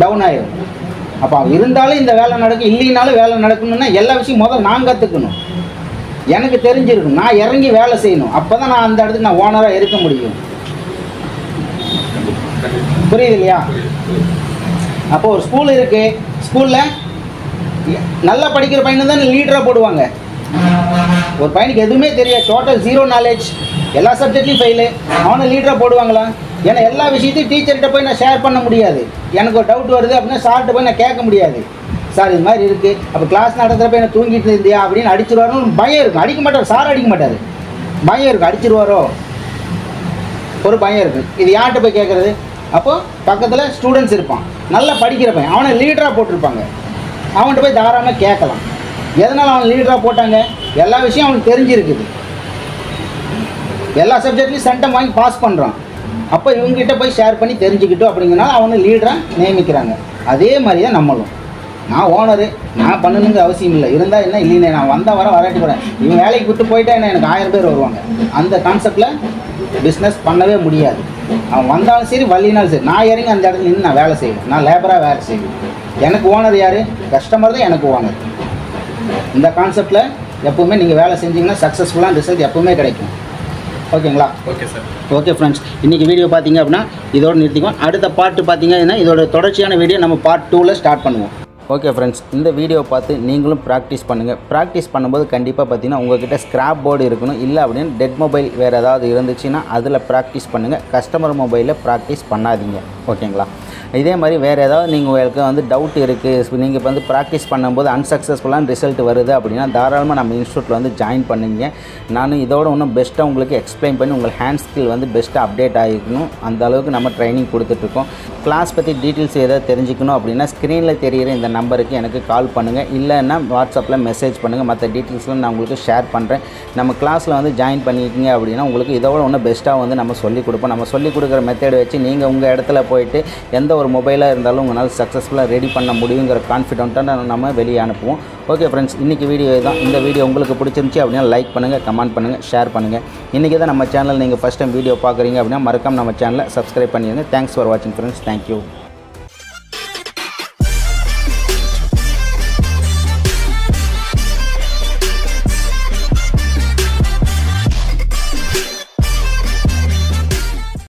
டவுன் ஆகிடும். அப்போ அவன் இருந்தாலும் இந்த வேலை நடக்கும், இல்லைனாலும் வேலை நடக்கணும்னா எல்லா விஷயம் முதல்ல நான் கற்றுக்கணும், எனக்கு தெரிஞ்சிருக்கும், நான் இறங்கி வேலை செய்யணும். அப்போ தான் நான் அந்த இடத்துக்கு நான் ஓனராக இருக்க முடியும். புரியுது இல்லையா? அப்போ ஒரு ஸ்கூல் இருக்குது, ஸ்கூலில் நல்லா படிக்கிற பையனை தான் லீடராக போடுவாங்க. ஒரு பையனுக்கு எதுவுமே தெரியாது, டோட்டல் 0 நாலேஜ், எல்லா சப்ஜெக்ட்லையும் ஃபெயிலு, அவனை லீடராக போடுவாங்களா? ஏன்னா எல்லா விஷயத்தையும் டீச்சர்கிட்ட போய் நான் ஷேர் பண்ண முடியாது. எனக்கு ஒரு டவுட் வருது அப்படின்னா சார்கிட்ட போய் நான் கேட்க முடியாது. சார் இது மாதிரி இருக்குது, அப்போ கிளாஸ் நடத்துகிறப்ப என்ன தூங்கிட்டு இருந்தியா அப்படின்னு அடிச்சிருவாரோன்னு பயம் இருக்கும். அடிக்க மாட்டார், சார் அடிக்க மாட்டார், பயம் இருக்குது, அடிச்சிருவாரோ ஒரு பயம் இருக்குது. இது யார்கிட்ட போய் கேட்குறது? அப்போது பக்கத்தில் ஸ்டூடெண்ட்ஸ் இருப்பான், நல்லா படிக்கிற பையன், அவனை லீடராக போட்டிருப்பாங்க, அவன்கிட்ட போய் தாராளமாக கேட்கலாம். எதனால் அவன் லீடராக போட்டாங்க? எல்லா விஷயம் அவனுக்கு தெரிஞ்சிருக்குது, எல்லா சப்ஜெக்ட்லையும் சென்டம் வாங்கி பாஸ் பண்ணுறான். அப்போ இவங்ககிட்ட போய் ஷேர் பண்ணி தெரிஞ்சுக்கிட்டோம் அப்படிங்கிறனால அவனை லீடராக நியமிக்கிறாங்க. அதே மாதிரி தான் நம்மளும். நான் ஓனரு, நான் பண்ணணுங்கிற அவசியம் இல்லை, இருந்தால் என்ன இல்லைன்னு நான் வந்தால் வராட்டி போகிறேன், இவன் வேலைக்கு விட்டு போயிட்டா என்ன எனக்கு 1000 பேர் வருவாங்க. அந்த கான்செப்டில் பிஸ்னஸ் பண்ணவே முடியாது. அவன் வந்தாலும் சரி வள்ளினாலும் சரி நான் இறங்கி அந்த இடத்துல நின்று நான் வேலை செய்வேன். நான் லேபராக வேலை செய்வேன். எனக்கு ஓனர் யார்? கஸ்டமர் தான் எனக்கு ஓனர். இந்த கான்செப்டில் எப்போவுமே நீங்கள் வேலை செஞ்சீங்கன்னா சக்ஸஸ்ஃபுல்லான ரிசல்ட் எப்போவுமே கிடைக்கும். ஓகேங்களா? Okay sir. ஓகே ஃப்ரெண்ட்ஸ், இன்றைக்கி வீடியோ பார்த்தீங்க அப்படின்னா இதோடு நிறுத்திக்குவோம். அடுத்த பார்ட்டு பார்த்தீங்கன்னா இதோட தொடர்ச்சியான வீடியோ நம்ம பார்ட் 2ல் ஸ்டார்ட் பண்ணுவோம். ஓகே ஃப்ரெண்ட்ஸ், இந்த வீடியோவை பார்த்து நீங்களும் ப்ராக்டிஸ் பண்ணுங்கள். ப்ராக்டிஸ் பண்ணும்போது கண்டிப்பாக பார்த்தீங்கன்னா உங்கள்கிட்ட ஸ்க்ராப் போர்டு இருக்கணும். இல்லை அப்படின்னு டெட் மொபைல் வேறு ஏதாவது இருந்துச்சுன்னா அதில் ப்ராக்டிஸ் பண்ணுங்கள். கஸ்டமர் மொபைலில் ப்ராக்டிஸ் பண்ணாதீங்க. ஓகேங்களா? இதே மாதிரி வேறு ஏதாவது உங்களுக்கு வந்து டவுட் இருக்குது, நீங்கள் வந்து ப்ராக்டிஸ் பண்ணும்போது அன்சக்ஸஸ்ஃபுல்லான ரிசல்ட் வருது அப்படின்னா தாராளமாக நம்ம இன்ஸ்டியூட்டில் வந்து ஜாயின் பண்ணுங்க. நான் இதோட இன்னும் பெஸ்ட்டாக உங்களுக்கு எக்ஸ்பிளைன் பண்ணி உங்கள் ஹேண்ட் ஸ்கில் வந்து பெஸ்ட்டாக அப்டேட் ஆகிக்கணும். அந்த அளவுக்கு நம்ம ட்ரைனிங் கொடுத்துட்ருக்கோம். கிளாஸ் பற்றி டீட்டெயில்ஸ் ஏதாவது தெரிஞ்சுக்கணும் அப்படின்னா ஸ்க்ரீனில் தெரிகிற இந்த நம்பருக்கு எனக்கு கால் பண்ணுங்கள், இல்லைன்னா வாட்ஸ்அப்பில் மெசேஜ் பண்ணுங்கள். மற்ற டீட்டெயில்ஸ்லாம் நான் உங்களுக்கு ஷேர் பண்ணுறேன். நம்ம கிளாஸில் வந்து ஜாயின் பண்ணிக்கிங்க அப்படின்னா உங்களுக்கு இதோட இன்னும் பெஸ்ட்டாக வந்து நம்ம சொல்லிக் கொடுப்போம். நம்ம சொல்லிக் கொடுக்குற மெத்தேடை வச்சு நீங்கள் உங்கள் இடத்துல போயிட்டு எந்த ஒரு மொபைலாக இருந்தாலும் உங்களால் சக்ஸஸ்ஃபுல்லாக ரெடி பண்ண முடியுங்கிற கான்ஃபிடென்ட்டாக நம்ம வெளியே அனுப்புவோம். ஓகே ஃப்ரெண்ட்ஸ், இன்றைக்கி வீடியோ தான். இந்த வீடியோ உங்களுக்கு பிடிச்சிருந்துச்சி அப்படின்னா லைக் பண்ணுங்கள், கமெண்ட் பண்ணுங்கள், ஷேர் பண்ணுங்கள். இன்றைக்கி தான் நம்ம சேனல் நீங்கள் ஃபஸ்ட் டைம் வீடியோ பார்க்குறீங்க அப்படின்னா மறக்காம நம்ம சேனலை சப்ஸ்கிரைப் பண்ணிடுங்க. தேங்க்ஸ் ஃபார் வாட்சிங் ஃப்ரெண்ட்ஸ். தேங்க்யூ.